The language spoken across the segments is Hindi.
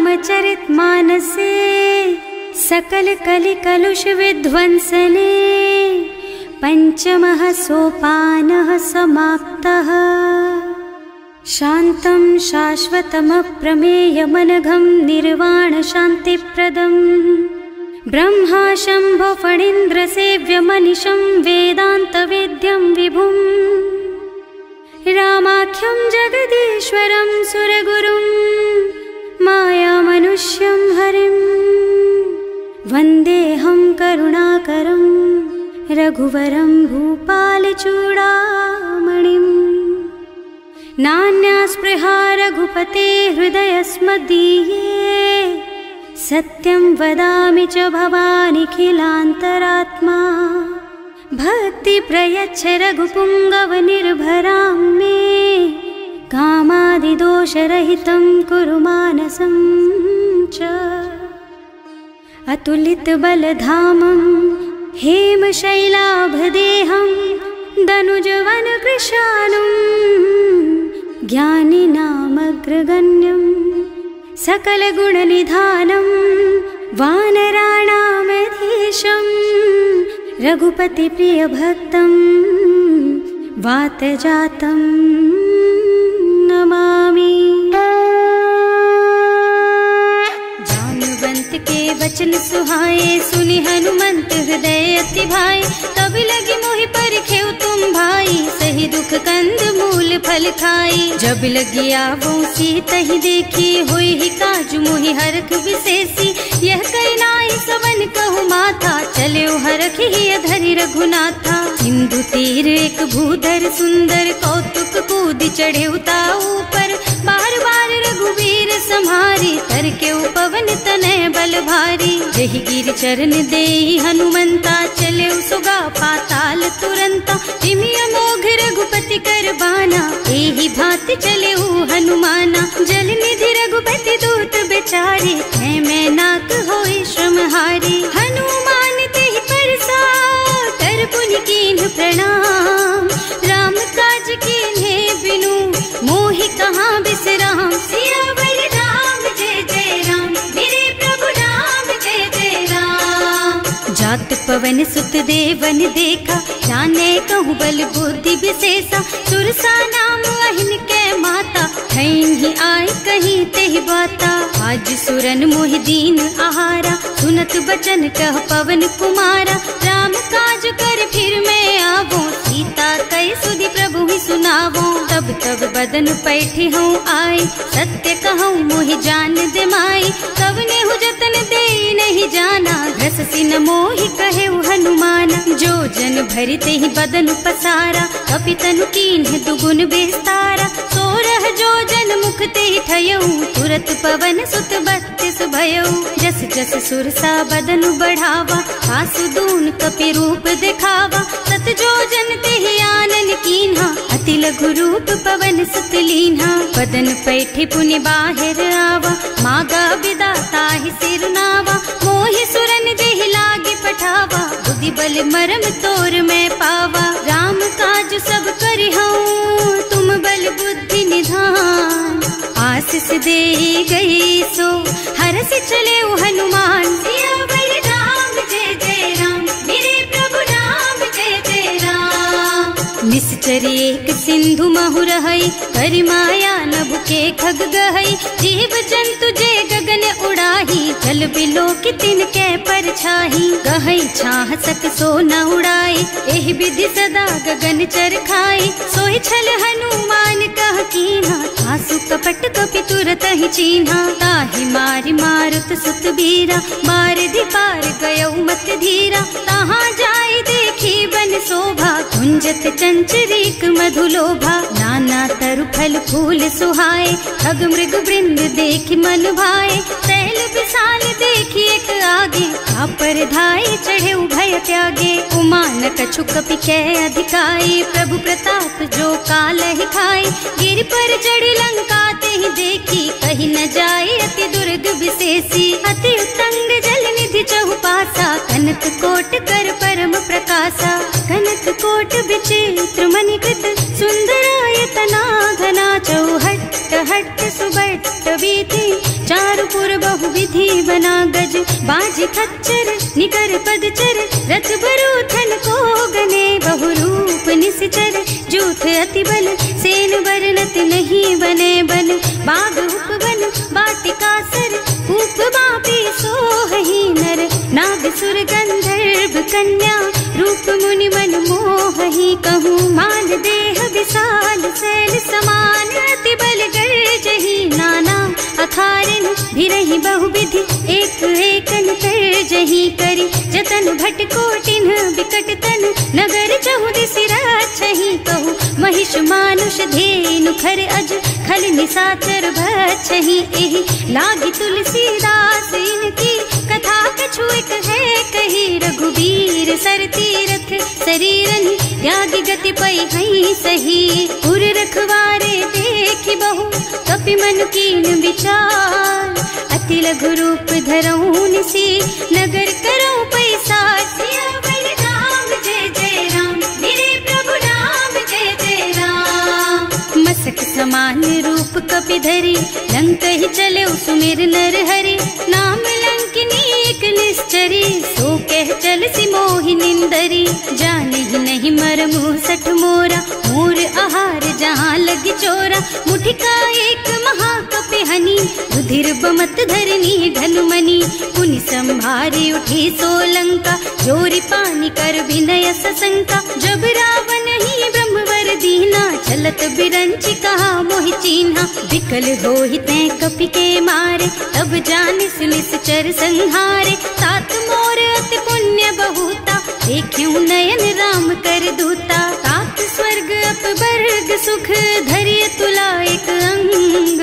रामचरितमानसे सकल कलि कलुष विध्वंसने पंचमः सोपानः समाप्तः। शान्तं शाश्वतमप्रमेयमनघं निर्वाण शान्तिप्रदं ब्रह्मा शम्भो फणीन्द्रसेव्यमनिशं वेदान्तवेद्यं विभुं रामाख्यं जगदीश्वरं सुरगुरुं मायामनुष्यं हरिं वन्देऽहं करुणाकरं रघुवरं भूपालचूडामणिम्। नान्यास्पृहा रघुपते हृदयस्मदीये सत्यं वदामि च भवानिखिलान्तरात्मा। भक्ति प्रयच्छ रघुपुङ्गवनिर्भरां मे कामादिदोषरहितं कुरु मानसं च। अतुलितबलधामं हेमशैलाभदेहं दनुजवनकृशानुं ज्ञानिनामग्रगण्यं सकलगुणनिधानं वानराणामधीशं रघुपतिप्रियभक्तं वातजातं नमामि। जानुवंत के वचन सुहाए सुनि हनुमंत हृदय अति भाए। तब लगी मोहि परखेउ तुम भाई सही दुख कंद मूल फल खाई। जब लगी आवो सीतहि देखी होई ही काजु मोहि हरख विशेषी। यह कई नाई सवन कहु माथा चले हरख ही धरि रघुनाथा। सिंधु तीर एक भूधर सुंदर कौतुक कूद चढ़े उताऊ पर। बार बार रघुवीर सम्हारी तर के उपवन तनय बल भारी। जहि गिर चरण देहि हनुमंता चले सुगा पाताल तुरंता। तिमि अमोघ रघुपति कर बाना एहि भांति चले हनुमाना। जल निधि रघुपति दूत बेचारे है मैं नाक होई श्रमहारी। हनुमान तेहि परसा कर पुनि कीन्ह प्रणाम। राम काज कीन्हे बिनु मोहि कहाँ बिसराम। सियावर राम जय जय राम मेरे प्रभु राम जय जय राम। जात पवन सुत देवन देखा जाने कहूँ बल बुद्धि विशेषा। सुरसा नाम अहिन के माता ठैन ही आए कहीं तेहि बाता। आज सुरन मोहि दीन आहारा सुनत बचन कह पवन कुमारा। राम काज कर फिर मैं आवो सीता कई सुधि प्रभु ही सुनावो। तब तब बदन पैठी हूँ आए सत्य कहूँ मोहि जान दे माई। तब नेहु जतन दे नहीं जाना घस सिन मोहि कहे हनुमाना। जो जन भरते ही बदन पसारा कपितनु कीन्ह दुगुन बेस्तारा। सोरह जो जन मुख ते ठयऊ तुरत पवन सुत बत्तिस भयऊ। जस जस सुरसा बदन बढ़ावा आसु दून कपि रूप दिखावा। सत जो जन ते आनन कीन्हा अति लघु रूप पवन सुत लीन्हा। बदन पैठे पुनि बाहिर आवा मागा बिदा ताहि सिर नावा। मोहि सुरन जेहि लागे पठावा बुद्धि बल मरम तोर मैं पावा। राम काज सब करिहऊँ तुम बल बुद्धि निधान। आशीष दे गई सो हरस चले हनुमान। सियावर राम जय जय राम मेरे प्रभु राम जय जय राम। निश्चर एक सिंधु महु रहई करि माया नभ के खग गहई। जीव जंतु जे गगन उड़ाही जल बिलो की तिनके परछाही। गहई छाह सक सो न उड़ाई एहि विधि सदा गगन चर खाई। सोहि छल हनुमान कह कीन्हा आसु कपट कपि तुरत ही चीन्हा। ताहि मारि मारुत सुत बीरा मार दी पार गयऊ मत धीरा। तहाँ जाई देखी बन शोभा कुंजत चंचरीक मधुलोभा। नाना तरु फल फूल सुहाए खग मृग वृंद देखि मन भाए। तैल विशाल देखी एक आगे पर धाई चढ़े भय त्यागे। उमा न कछु कपि कै अधिकाई प्रभु प्रताप जो काल ही खाई। गिर पर चढ़ी लंका ते ही देखी कहीं न जाए अति दुर्ग विशेषी। अति उत्तंग जल निधि चहुपासा कनक कोट कर परम प्रकाशा। कनक कोट विचित्र मणिकृत सुंदरायतना घना चौहट्ट हट्ट सुबट्ट बीती, चारुपुर बहुविधि बना गज, बाजी खच्चर निकर पदचर, रथ बरूथन को गने, बहुरूप निश्चर जूथ अति बल, सेन बरनत नहीं बने बन, बाग उपवन बाटिका सर, कूप बापी सोहहि नर, नाग सुर गंधर्व कन्या, रूप मुनि मन मोहहि, कहूँ माल देह विशाल शैल समान, अति बल गर्जहि नाना अखारन, भिरहि बहुविधि एक एकन तरजहि करि, जतन भट कोटिन बिकट तन, नगर चहुदिसि राछहि, कहूँ महिष मानुष धेनु खर अज, खल निशाचर भक्षहि, एहि लागी तुलसीदास इनकी, कथा कछु एक है कही, रघुबीर सर तीरथ शरीरन, त्यागी गति पै हई सही, पुर रखवारे देखि बहु, कपि मन कीन विचार, अति लघु रूप धरऊं निसी, नगर करऊं पैसार, सियावर राम जय जय राम, मेरे प्रभु राम जय जय राम, मसक समान रूप कपि धरि, लंक ही चले सुमिर नर हरि, नाम लंकिनी एक निश्चरी, सो कह चल सी मोहि निंदरी, जाने ही नहीं मरमु सठ मोरा, मोर आहार जहाँ लगी चोरा, मुठिका एक महाकपि हनी, रुधिर बमत धरनी धनुमनी, पुनि संभारी उठी सोलंका, जोरी पानी कर विनय सशंका, जब रावण ही ब्रह्मवर दीना, चलत बिरंची कहा मोहि चीन्हा, विकल होहि तै कपि के मारे, तब जानिस निश्चर संहारे, तात मोर अति पुण्य बहुता, देखियो नयन राम कर दूता, तात स्वर्ग अपवर्ग सुख, धरिय तुला एक अंग,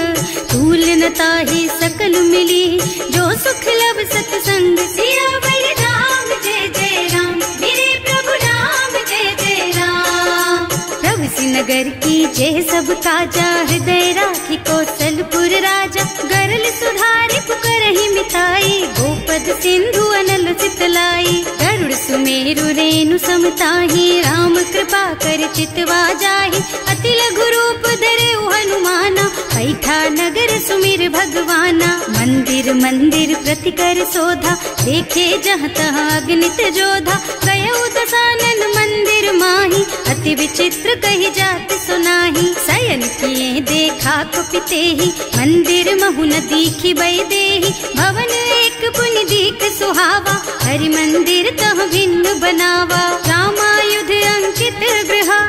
तूल न ताहि सकल मिली, जो सुख लब सतसंग, सियावर राम जय जय राम, मेरे प्रभु राम जय जय राम, प्रभु सी नगर की जय सब काजा, हृदय राखी कौशलपुर राजा, गरल सुधारि पुकारहि मिताई, गोपद सिंधु अनल चितलाई, गरुड़ सुमेरु रेणु समताहि, राम कृपा कर चितवा जाहि, अति लघु रूप धरे हनुमाना, बैठा नगर सुमिर भगवाना, मंदिर मंदिर प्रति कर शोधा, देखे जहाँ तहाँ अगणित जोधा, गयो दशानन मंदिर माही, अति विचित्र कही जात सुनाही, शयन किए देखा कुपितेहि, मंदिर महु न दीखि बै देहि, भवन एक पुनि दीख सुहावा, हरि मंदिर तह भिन्न बनावा, रामायुध अंकित गृहा,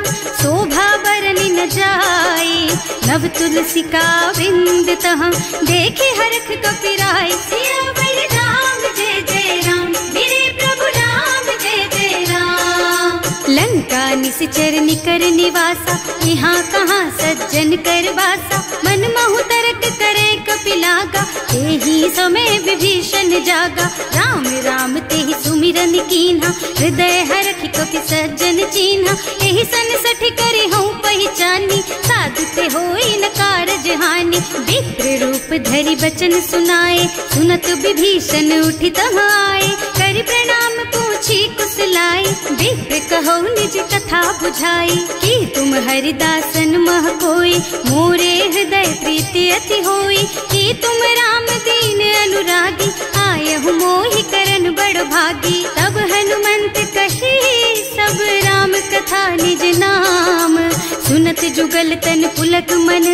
शोभा बरनि न जाए, नव तुलसी का वृंद तह, देखे हरख कपिराय, सियावर राम जय जय राम, मेरे प्रभु राम जय जय राम, लंका निश्चर निकर निवासा, यहाँ कहाँ सज्जन कर वासा, मन महु तरक करे कपिलागा, तेहि समय विभीषण जागा, राम राम तेहि सुमिरन कीन्हा, हृदय हरखि कपि सज्जन चीन्हा, एहि सन सठि करे हूँ पहचानी, साधु ते होई न कारज हानि, विप्र रूप धरि बचन सुनाए, सुनत विभीषण उठि तहाँ आए, करि प्रणाम पूछी कुशलाई, विप्र कहो निज कथा बुझाई, कि तुम हरिदासन मह कोई, मोरे हृदय प्रीति अति होई, कि तुम राम दीन अनुरागी, आयहु मोहि करन बड़ भागी, तब हनुमंत कही सब राम कथा निज नाम, सुनत जुगल तन पुलक मन,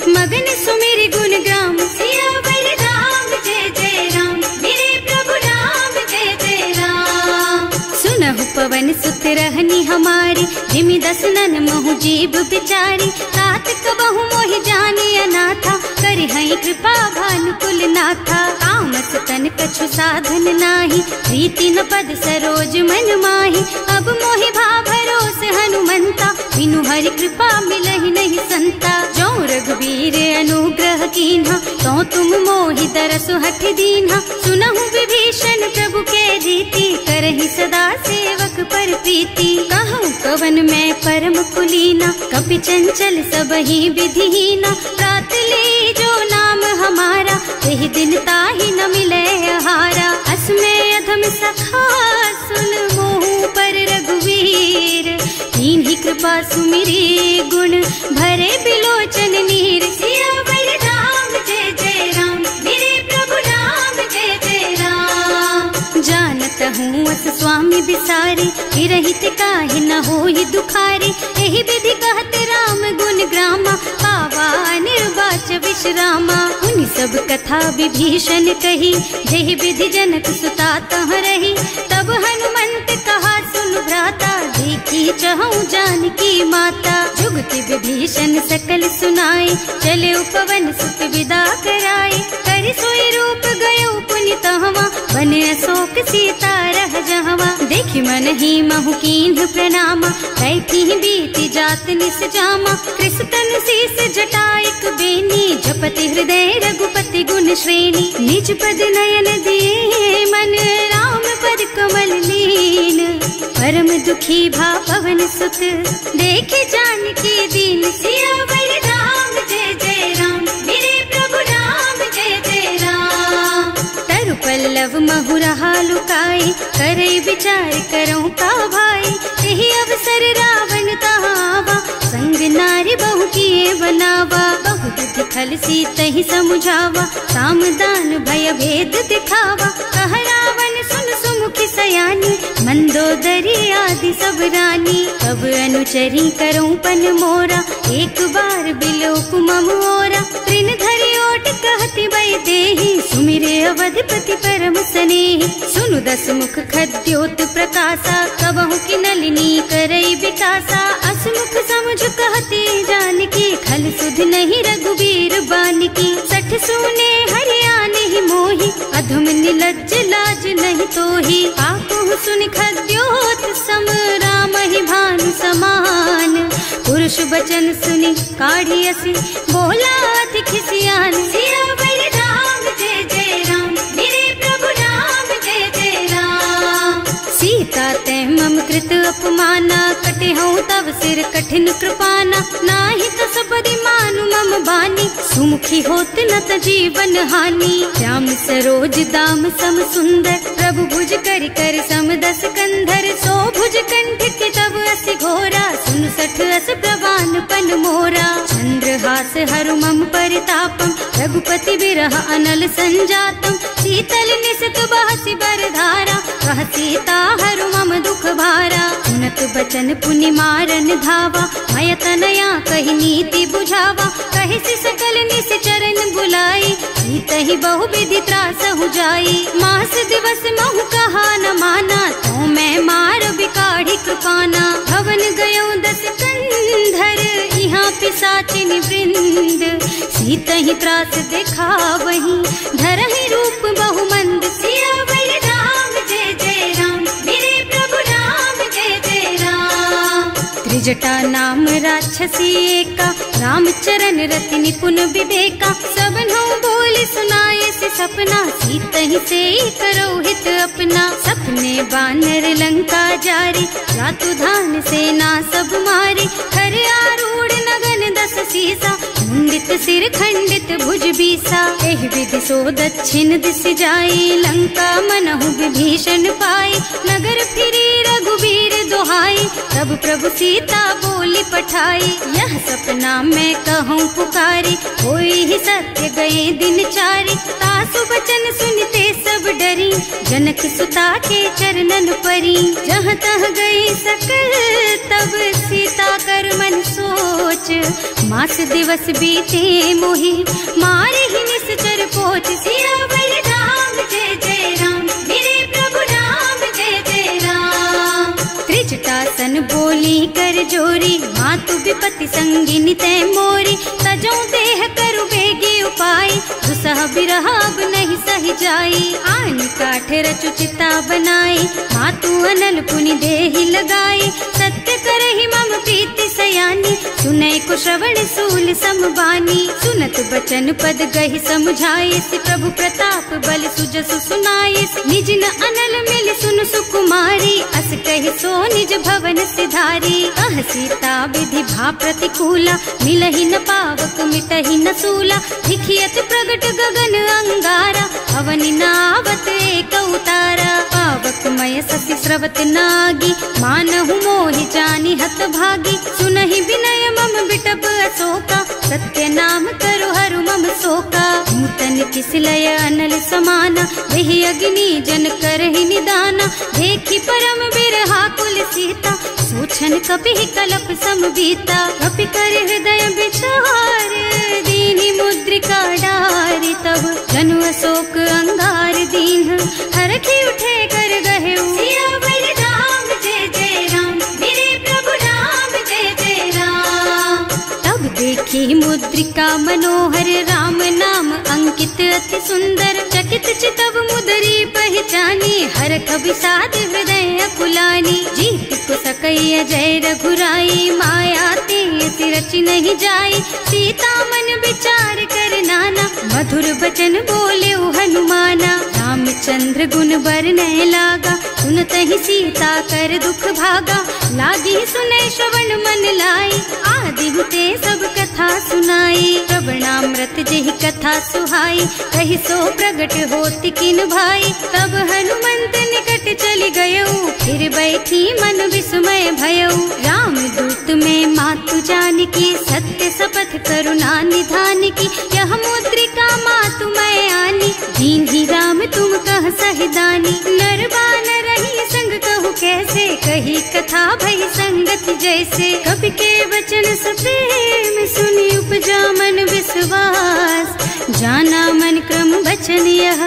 मगन सुमिर गुण ग्राम, सियावर राम जय जय राम, मेरे प्रभु राम जय जय राम, सुनहु पवन सुत रहनी हमारी, जिमि दसनन महु जीव बिचारी, तात कबहु मोहि जानि अनाथा, करि हई कृपा भानुकुल नाथा, तामस तन कछु साधन नाही, प्रीति न पद सरोज मन माही, अब मोहि भा भरोस हनुमंता, बिनु हरि कृपा मिलहि नहीं संता, जो रघुबीर अनुग्रह कीन्हा, तो तुम मोहि दरसु हठ दीन्हा, सुनहु विभीषण प्रभु के रीति, करहि सदा सेवक पर प्रीति, कहूँ कवन मैं परम कुलीना, कपि चंचल सबहि विधिहीना, रात ले जो नाम हमारा, तेहि दिन ताहि न मिले आहारा, असमय अधम सखा सुन मोहु पर रघुवीर, कीन्ही कृपा सुमिरी गुण भरे बिलोचन नीर, सियावर बिसारी, रहित काहे न होई दुखारी। एहि विधि कहत राम गुण ग्रामा, पावा निर्वाच विश्रामा। उन सब कथा विभीषण कही, जेहि विधि जनक सुता तह रही। तब हनुमंत कहा सुन भ्राता, देखी चहु जानकी माता। जुगति विभीषण सकल सुनाए, चले उपवन सुत विदा कराए। कर सोई रूप गयो पुनि तहवा, बन अशोक सीता रह जहवा। देखि मन ही महु कीन्ह प्रणामा, कैथी बीति जात निस जामा। कृष्ण शीस जटाइक बेनी, जपति हृदय रघुपति गुण श्रेणी। निज पद नयन दिए मन, राम पद कमल लीन। परम दुखी भा पवन सुत, देखे जानकी दीन। सियावर राम जय जय राम, मेरे प्रभु राम जय जय राम। तरु पल्लव महु रहा लुकाई, करई विचार करऊं का भाई। यही अवसर रावण तहावा, संग नारी बहु किए बनावा। बहु बुद्धि खल सीतहि समुझावा, साम दान भय भेद दिखावा। कह रावण सुन सुमुखी सयानी, मंदोदरी आदि सब रानी। अब अनुचरी करऊं पन मोरा, एक बार बिलोक मम ओरा। तृण धरि ओट कहति भय देहि, सुमिरे अवधपति परम स्नेहि। सुनु दस मुख खद्योत प्रकाशा, कबहु की नलिनी करई विकासा। असमुख समझ कहती जानकी, खल सुध नहीं रघुबीर बानकी। सठ सूने हरियाणा ही मोही, अधम निलज्ज लाज नहीं तोही। आपहु सुन खद्योत सम, राम ही भानु समान। पुरुष बचन सुनि काढ़ी असी, बोला अधिक सियान। सियावर राम जय जय राम, मेरे प्रभु राम जय जय राम। सीता ते मम कृत अपमाना, कटे हूँ तब सिर कठिन कृपाना। नाही तो सबरी मानु मम बानी, सुमुखी होत न त जीवन हानि। श्याम सरोज दाम सम सुंदर, प्रभु भुज कर कर सम दस कंधर। सो भुज कंठ के तब अस घोरा, सुन सठ अस प्रवान पन मोरा। चंद्रहास हरु मम परितापम, रघुपति बिरह अनल संजातम। शीतल निसित बहसि बरधारा, कह सीता हरु मम दुख भारा। सुनत बचन पुनि मारन धावा, मय तनया कहि नीति बुझावा। कहि सकल निस चरण बुलाई, सीतहि बहु विधि त्रास हो जाई। मास दिवस महु कहा न माना, तो मैं मार बिकाढ़ी कृपाना। भवन गयो दस कंधर, यहाँ पिशाचिनी वृंद। सीतहि त्रास देखा वहीं, धरहि रूप बहुमंद। सियावर राम जय जय राम, मेरे प्रभु राम जय जय राम। त्रिजटा नाम राक्षसी एका, राम चरण रति निपुण विवेका। सबनो बोल सुनाए से सपना, सीतहि से करो हित अपना। सपने बानर लंका जारी, रातु धान सेना सब मारी। खर आरूढ़ नगन दस सीसा, मुंडित सिर खंडित भुज बीसा। एहि विधि सो दक्षिण दिस जाई, लंका मनहु विभीषण पाई। नगर फिरी रघुबीर दुहाई, तब प्रभु सीता बोली पठाई। यह सपना मैं कहूँ पुकारी, होई ही सत्य गए दिन चारी। तासु बचन सुनते सब डरी, जनक सुता के चरणन परी। जहाँ तह गई सकल तब सीता कर मन सोच। मास दिवस बीते मोहि, मारे ही निश्चर पोच। सियावर राम जय जय राम, मेरे प्रभु राम जय जय राम। त्रिजटासन बोली कर जोरी, मातु विपति संगिनी तै मोरी। तजो देह करु बेगी उपाय, दुसह बिरह अब नहीं सही जाई। आन काठ रचु चिता बनाई, मातु अनल पुनि देहि लगाई। सत्य करहि मम प्रीति सयानी, सुनै को श्रवण सूल समबानी। सुनत बचन पद गहि समझाइस, प्रभु प्रताप बल सुजसु सुनाइस। निज न अनल मिल सुन सुकुमारी, अस कहि सो निज भवन सिधारी। कह सीता विधि भा प्रतिकूला, मिलहि न पावक मिटहि न सूला। दिखियत प्रगट गगन अंगारा, अवनि नावत एक उतारा। पावक मय ससि स्रवत नागी, मानहु मोहि जानि हत भागी। सुनहि विनय मम बिटप अशोका, सत्य नाम करु हरु मम शोका। नूतन की विसलय अनल समाना, वही अग्नि जन करहि निदाना। देखी परम बिरहा कुल सीता, सोचन कपि कलप सम बीता। कपि कर हृदय विचार, दीनी मुद्रिका डारी। तब जनु अशोक अंगार दीन, हरखी उठे कर गहे सियावर राम जय जय राम, मेरे प्रभु राम जय जय राम। तब देखी मुद्रिका मनोहर, राम नाम अंकित अति सुंदर। चकित चितव मुदरी पहचानी, हरख विषाद हृदय अकुलानी। जीत को सकैया जय रघुराई, माया ते रचि नहीं जाई। सीता मन विचार कर नाना, मधुर बचन बोले हनुमाना। रामचंद्र गुण बरनय लागा, सुनत ही सीता कर दुख भागा। लागी सुने श्रवण मन लाई, आदि हुते सब कथा सुनाई। श्रवणामृत जेहि कथा सुहाई, कहि सो प्रगट होति किन भाई। तब हनुमंत निकट चली गयऊ, फिर बैठी मन विस्मय भयऊ। राम दूत में मातु जानकी, सत्य शपथ करुणा निधान की। यह मुद्रिका मातु मैं आनी, दीन्ही राम तुम कह सहिदानी। नर बानर रही संग कहु कैसे, कही कथा भई संगति जैसे। कवि के वचन सप्रेम सुनी, उपजा मन विश्वास। जाना मन क्रम वचन यह,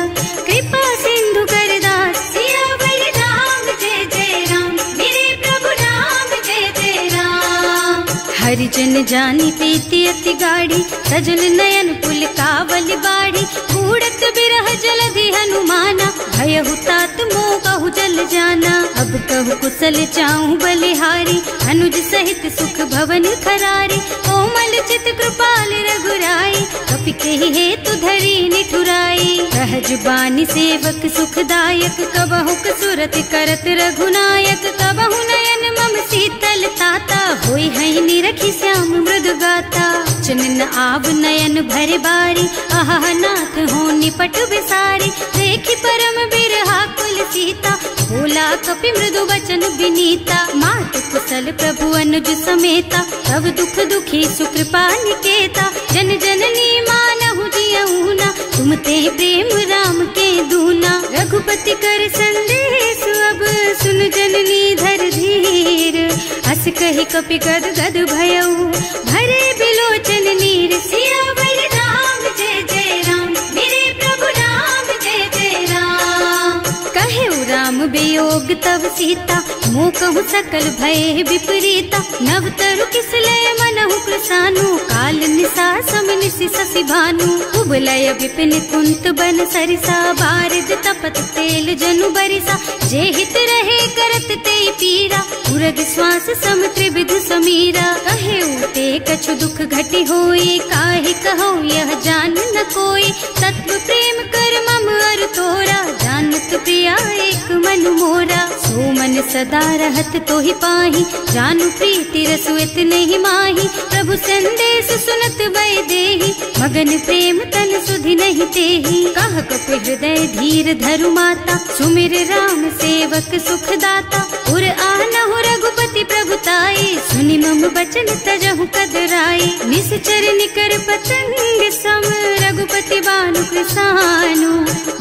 कृपा सिंधु कर दास। सियावर राम जय जय राम, मेरे प्रभु राम जय जय राम। हरिजन जानी प्रीति अति गाढ़ी, सजल नयन पुल कावल बाढ़ी। कूड़त बिरह जलधि हनुमाना, भयहु तात मोह कहु जल जाना। अब कहु कुशल चाहूं बलिहारी, अनुज सहित सुख भवन खरारी। कोमल चित कृपाल रघुराई, कपि केहि हेतु धरी निठुराई। सहज बानी सेवक सुखदायक, कबहु कसुरत करत रघुनायक। कबहु नयन मम शीतल ताता, होई है निरखी श्याम मृदु गाता। चनन आव नयन भर बारी, आहा नाथ हो निपट विसारी। देखी परम बिरहा कुल सीता, बोला कपि मृदु वचन विनीता। मात कुशल प्रभु अनुज समेता, तब दुख दुखी सुकृपा निकेता। जन जननी मानहु जियऊना, तुम ते प्रेम राम के दूना। रघुपति कर संदेश अब सुन जननी धर धीर। हस कहि कपि गद गद भयऊ, भरे बिलोचन नीर। सियावर राम जय जय राम, मेरे प्रभु राम जय जय राम। कहेउ राम वियोग तब सीता, मोह कहु सकल भय विपरीता। नव तरु किसलय मनहु कृसानु, काल निसा सम निसि शशि भानु। उबलय विपिन कुंत बन सरिसा, बारिद तपत तेल जनु बरिसा। जे हित रहे करत ते पीरा, उरग श्वास सम त्रिविध समीरा। कहेउ ते कछु दुख घटी होई, काहि कहो यह जान न कोई। तत्व प्रेम कर मम अर तोरा, जानत प्रिया एक मन मोरा। सो मन सदा रहत तोहि पाही, जानु प्रीति रसु इतने माही। प्रभु संदेश सुनत भय देहि, मगन प्रेम तन सुधि नहीं तेहि। कह कपि हृदय धीर धरु माता, सुमिर राम सेवक सुख दाता। उर आनहु रघुपति प्रभुताई, सुनि मम बचन तजहु कदराई। निश्चर निकर पतंग सम, रघुपति बानु कृसानु।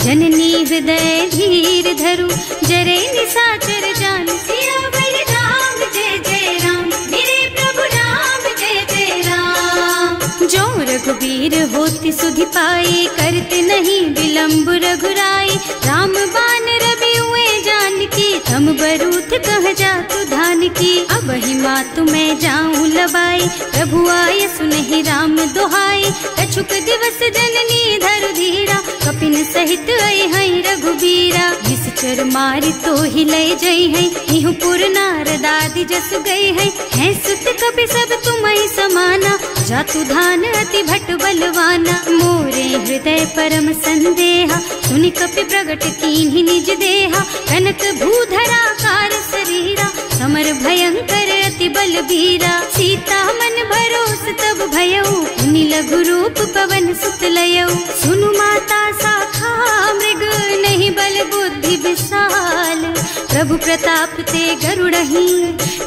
जननी हृदय धीर धरु, जरे निशाचर जान। सियावर राम जय जय राम, मेरे प्रभु राम जय जय राम। जो रघुबीर होति सुधि पाई, करते नहीं विलम्ब रघुराई। राम बान रवि हुए जानकी, थम बरूथ कह जातु धान की। अब ही मातु मैं जाऊं लबाई, प्रभु आय सुनहि राम दुहाई। कछुक दिवस जननी धरु धीरा, कपिन सहित आई है रघुबीरा। निश्चर मारी तो ही लय जई है, इहु पुर नारद आदि जस गई है। हैं सुत कपि सब तुम्हि समाना, जातु धान अति भट बलवाना। मोरे हृदय परम संदेहा, सुनि कपि प्रगट कीन्हि निज देहा। कनक भूधरा कार शरीरा, समर भयंकर अति बलबीरा। सीता मन भरोस तब भयऊ, मुनि लघु रूप पवन सुत लयऊ। सुनु माता शाखा मृग, नहीं बल बुद्धि विशाल। प्रभु प्रताप ते गरुड़हि,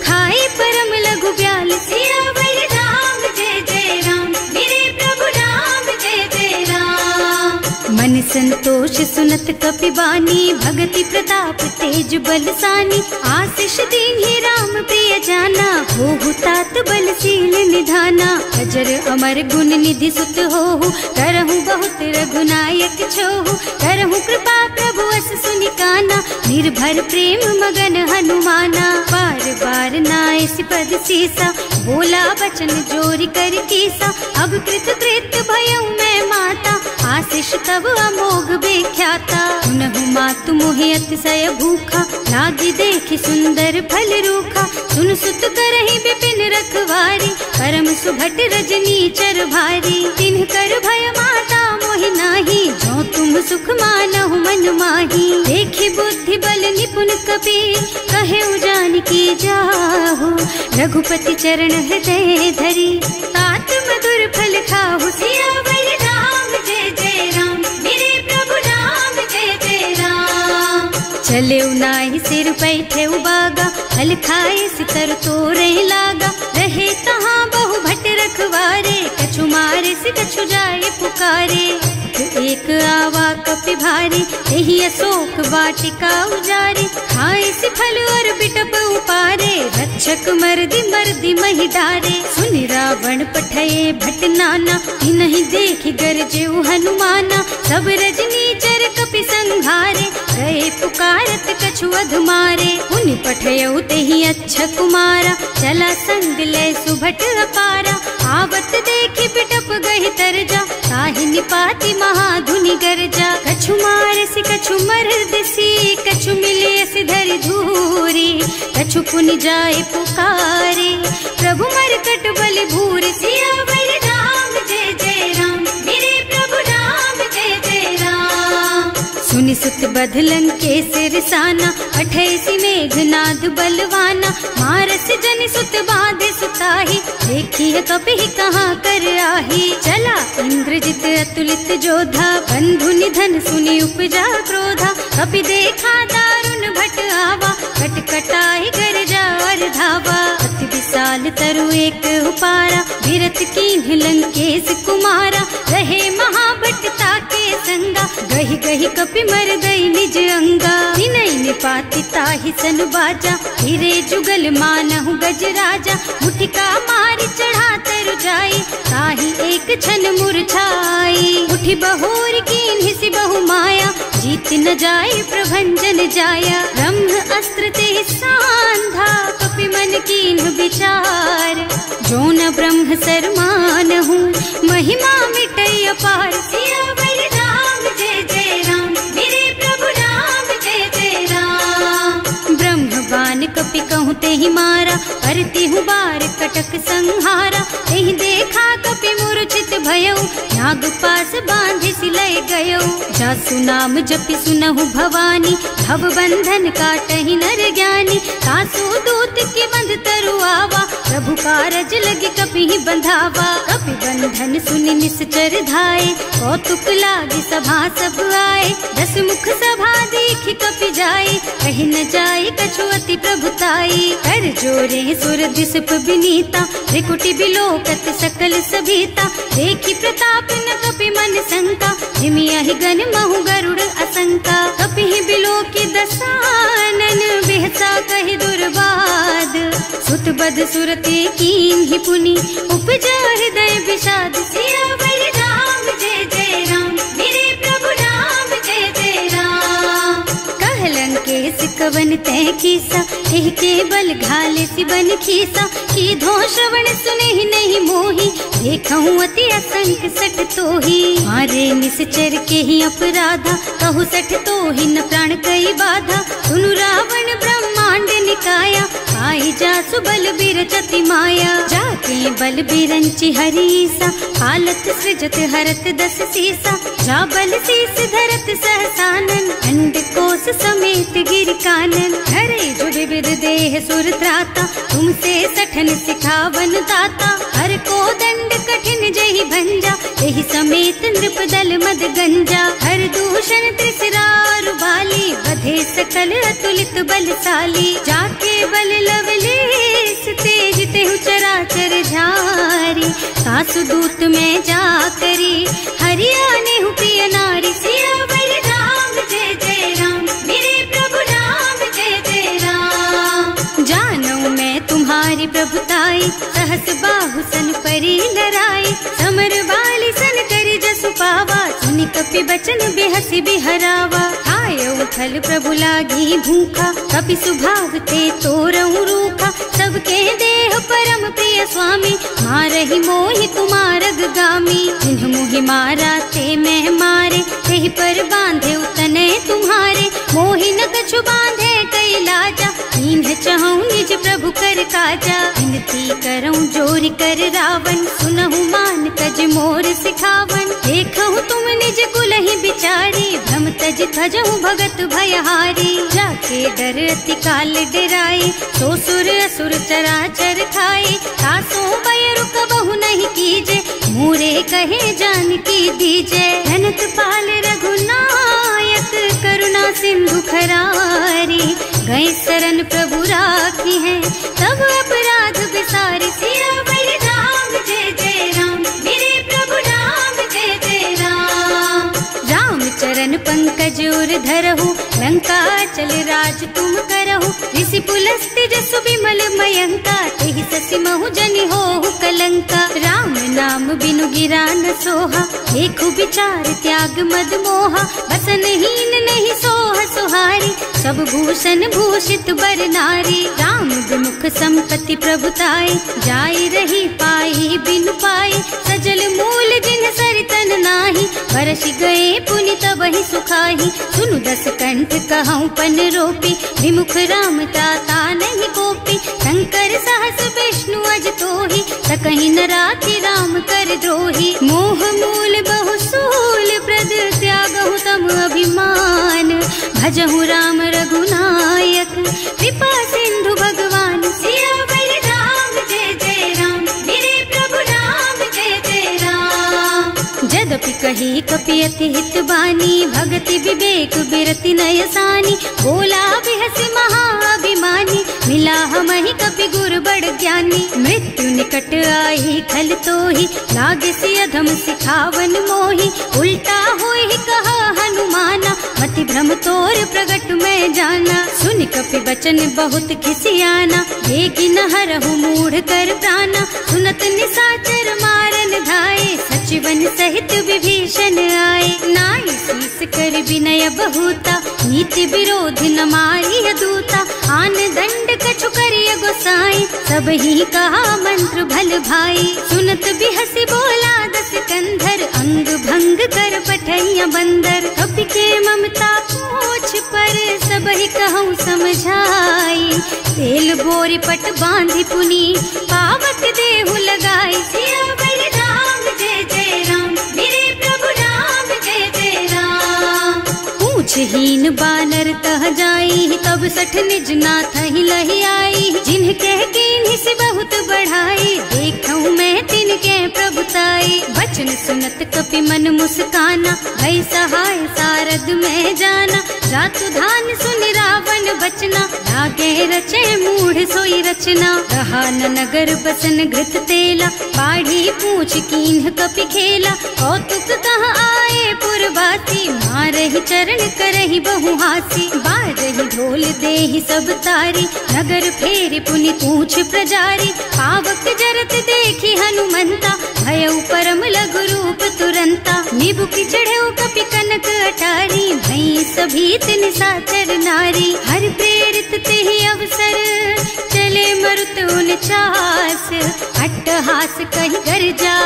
खाई परम लघु ब्याल। सियावर राम जय जय राम, मेरे प्रभु राम जय जय राम। संतोष सुनत कपिबानी, भगति प्रताप तेज बलसानी। आशीष दीन्हि राम प्रिय जाना, होहु तात बलशील निधाना। अजर अमर गुण निधि सुत होहु, करहु बहुत रघुनायक छोहु। करहु कृपा प्रभु अस सुनि काना, निर्भर प्रेम मगन हनुमाना। बार बार नाइस पद सीसा, बोला बचन जोरि कर कीसा। अब कृत कृत भयउ मैं माता, आशीष तब अमोघ बेख्याता। सुनहु मातु मोहि अतिशय भूखा, लागी देखि सुंदर फल रूखा। सुन सुत करहि विपिन रखवारी, परम सुभट रजनी चर भारी। तिन्ह कर भय माता मोहि नाही, जो तुम सुख मानहु मन माही। देखि बुद्धि बल निपुण कबीर, कहे जानकी जाहु। रघुपति चरण हृदय धरी, तात मधुर फल खाहु। सियावर राम जय जय राम, मेरे प्रभु राम जय जय राम। चले नाहि सिर बैठे बागा, फल खाए सितर तोरे लागा। रहे तहाँ बहु भट रखवारे, कछु मारे से कछु जाए पुकारे। एक आवा कपि भारी, यही अशोक वाटिका उजारी। खाए से फल और बिटप उपारे, रक्षक मर्दी मर्दी महि डारे। सुनि रावण पठये भट नाना, तिन्हि देखि गरजेउ हनुमाना। सब रजनी चर कपि संघारे, गए पुकारत कछु अधमारे। उनि पठयउ तेहि अच्छा कुमारा, चला संग ले सुभट अपारा। आवत देखि बिटप गहि तरजा, ताहि निपाति महाधुनि गरजा। कछु मारसि कछु मरदसी, कछु मिलियसि धरि धूरी। कछु पुनि जाए पुकारे, प्रभु मरकट बलि भूरि। सियावर राम जय जय राम, मेरे प्रभु राम जय जय राम। सुनि सुत बधलन के सिरसाना, अठैसी मेघनाद बलवाना। मारस जनि सुत बाधे सुताही, देखिए कपि कहाँ कर आही। चला इंद्रजित अतुलित जोधा, बंधु निधन सुनि उपजा क्रोधा। कपि देखा दारुण भट आवा, कटकटाई गरजा और धावा। अति विशाल तरु एक उपारा, विरत कीन्ह लंकेश कुमारा। रहे महाभट ताके संगा, गहि गहि कपि मर गई निज अंगा। तिनहि निपाति ताहि सन बाजा, हिरे जुगल मानहु गज राजा। मुठिका मारि चढ़ा तरु जाई, ताहि एक छन मुरझाई। उठि बहोर कीन्हि सि बहु माया, जीत न जाय प्रभंजन जाया। ब्रह्म अस्त्र तेहि सांधा, कपि मन कीन्ह विचार। जो न ब्रह्म सर मानहु, महिमा मिटै अपार। सियावर राम जय जय राम, मेरे प्रभु राम जय जय राम। ब्रह्म बान कपि कहूँ तेहि मारा, करती हूँ बार कटक संहारा। तेहि देखा कपि मूर्छित भयउ, नाग पास बांधि सिलय गयउ। जासु नाम जपि सुनहु भवानी, भव बंधन काटहि नर ज्ञानी। सासु दूत के बंध तरु आवा, प्रभु कारज लगे कपि ही बंधावा। कपि बंधन सुनि निश्चर धाये, कौतुक लागी सभा सब आए। दस मुख सभा देखि कपि जाए, कहि न जाए कछु अति प्रभुताई। कर जोरे सुर दिसप विनीता, त्रिकुटी बिलोकत सकल सभीता। देखि प्रताप न कपि मन शंका, हिमियाहि गन महु गरुड़ असंका। कपि ही बिलोकि दसानन, बिहसा कहि दुर्बाद। सुत बद सुरते कीन्हि पुनि, उपजा हृदय विषाद। सियावर राम जय जय राम, मेरे प्रभु राम जय जय राम। कहलन केस कवन तै कीसा, एहि के बल घाले सि बन खीसा। कीधो श्रवण सुनेहि नहीं मोहि, देखहु अति असंख सठ तोहि। मारे निश्चर के ही अपराधा, कहु सठ तोहि न प्राण कई बाधा। सुनु रावण ब्रह्मांड निकाया, पाई जासु बल बिरचति माया। जाके बल बिरंचि हरीसा, हालत सृजत हरत दस सीसा। जा बल शीस धरत सहसानन, अंड कोस समेत गिर कानन। हरे जो विविध देह सुर त्राता, तुमसे सठन सिखावन दाता। हर को दंड कठिन जहि भंजा, यही समेत नृप दल मद गंजा। हर दूषण त्रिसरारु बाली, बधे सकल अतुलित बलशाली। जाके बल लवलेस तेज तेहु चराचर झारी। सासु दूत में जा करी, हरियाणे हु प्रिय नारी। सियावर आई, समर बाली सन करी जसु पावा, सुनि कपि बचन बेहसी बिहरावा। आय उठल प्रभु लागी भूखा, कपि सुभाव ते तोरऊ रूखा, सबके देह परम प्रिय स्वामी, मारहि मोहि कुमारग गामी। जिन्ह मोहि मारा ते मैं मारे, तेहि पर बांधे उतने तुम्हारे, मोहि न कछु बांधे कई लाजा, इन्ह चहु निज प्रभु कर काजा। विनती करऊं जोरि कर रावण, सुनहु मान तज मोर सिखावन। देखहु तुम निज कुलहि बिचारी, भ्रम तज थजहु भगत भयहारी। जाके डर अति काल डराई, सो सुर असुर चराचर खाए। तासो भय रुक बहु नहीं कीजे, मोरे कहे जानकी दीजे। धनत पाल रघुनायक, करुणा सिंधु खरारी, गए शरण प्रभु राखी है, तब अपराध बिसारी। सियावर राम जय जय राम, मेरे प्रभु राम जय जय राम। राम चरण पंकज उर धरहु, लंका चल राज तुम करहु। ऋषि पुलस्त्य जसु विमल मयंका, तेहि ससि महु जनि होहु कलंका। राम नाम बिनु गिरा न सोहा, देखु विचार त्याग मद मोहा। बसनहीन नहीं सोह सुहारी, सब भूषण भूषित बर नारी। राम विमुख संपत्ति प्रभुताई, जाई रही पाई बिनु पाई। सजल मूल जिन सरितन नाही, बरसि गए पुनि तबहि सुखाही। सुनु दस कंठ कहऊँ पन रोपी, विमुख राम ताता नहीं कोपी। शंकर सहस विष्णु अज तोहि, सकहि न राखि राम कर द्रोही। मोह मूल बहु सूल प्रद, त्यागहु तम अभिमान। भजहु राम रघुनायक, कृपा सिंधु भगवान। सियावर राम जय जय राम, मेरे प्रभु राम जय जय राम। जदपि कही कपि अति हित बानी, भगति विवेक बिरति नय सानी। बोला बिहसि महाअभिमानी, मिला हमहि कपि गुर बड़ ज्ञानी। मृत्यु निकट आई खल तोहि, लागे सि अधम सिखावन मोहि। उल्टा होई कहा हनुमाना, मति भ्रम तोर प्रगट में जाना। सुनि कपि बचन बहुत खिसियाना, देगी न हरहु मूढ़ कर प्राणा। सुनत निशाचर मारन धाये, सचिवन सहित विभीषण आए। नाई शीस कर विनय बहुता, नीति विरोध न मारिय दूता। आन दंड कछु करिय गोसाई, सब ही कहा मंत्र भल भाई। सुनत बिहसि बोला दस कंधर, अंग भंग कर पठैया बंदर। कपि के ममता पूछ पर, सब ही कहूँ समझाई। तेल बोरी पट बांधि पुनी, पावक देहु लगाई। सियावर राम जय जय राम, मेरे प्रभु राम जय जय राम। पूछहीन बानर तह जाई, तब सठ निज नाथ ही लही आई। जिन्ह कह कीन्हि सि बहुत बढ़ाई, देखऊँ मैं तिनके प्रभुताई। वचन सुनत कपि मन मुस्काना, भई सहाय सारद में जाना। जातु धान सुनि रावण बचना, लागे रचे मूढ़ सोई रचना। रहा न नगर बसन घृत तेला, बाढ़ी पूछ कीन्ह कपि खेला। कौतुक कह आए पुरवासी, मारहि चरण करहि बहु हासी। बाजहि ढोल देहि सब तारी, नगर फेरि पुनि पूछ प्रजारी। पावक जरत देखि हनुमंता, भयउ परम लघु रूप तुरंता। निबुकि चढ़ऊ कपि कनक अटारी, भई सभीत निशाचर नारी। हर प्रेरित तेहि अवसर, चले मरुत उनचास। अट्टहास कहि गर्जा,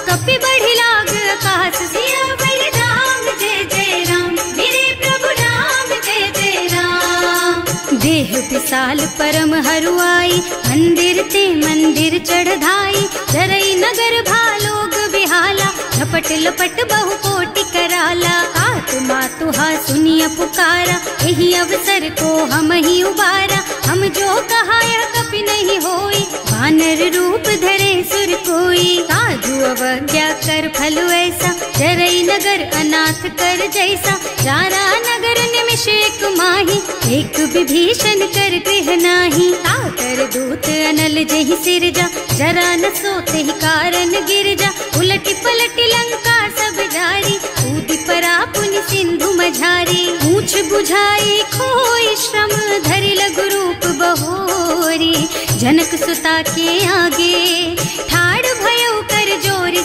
कपि बढ़ि लाग आकाश। सियावर राम जय जय राम, मेरे प्रभु राम जय जय राम। देह विशाल परम हरुआई, मंदिर ते मंदिर चढ़धाई। जरई नगर भालोग बिहाला, झपट लपट बहु कोटि कराला। आत्मा तुहा सुनिय पुकारा, यही अवसर को हम ही उबारा। हम जो कहा यह कपि नहीं होई, वानर रूप धरे सुर कोई। साधु अवज्ञा कर फल ऐसा, जरई नगर अनाथ कर जैसा। जारा नगर निमिष एक माही, एक विभीषण कर गृह नाही। ताकर दूत अनल जहि सिरजा, जरा न सोते ही कारण गिरजा। उलटी पलटी लंका सब जारी, कूदि परा पुनि सिंधु मझारी। पूछ बुझाई खोई श्रम, धरि लघु रूप बहोरी। जनक सुता के आगे, ठाड़ भयउ कर जोरी।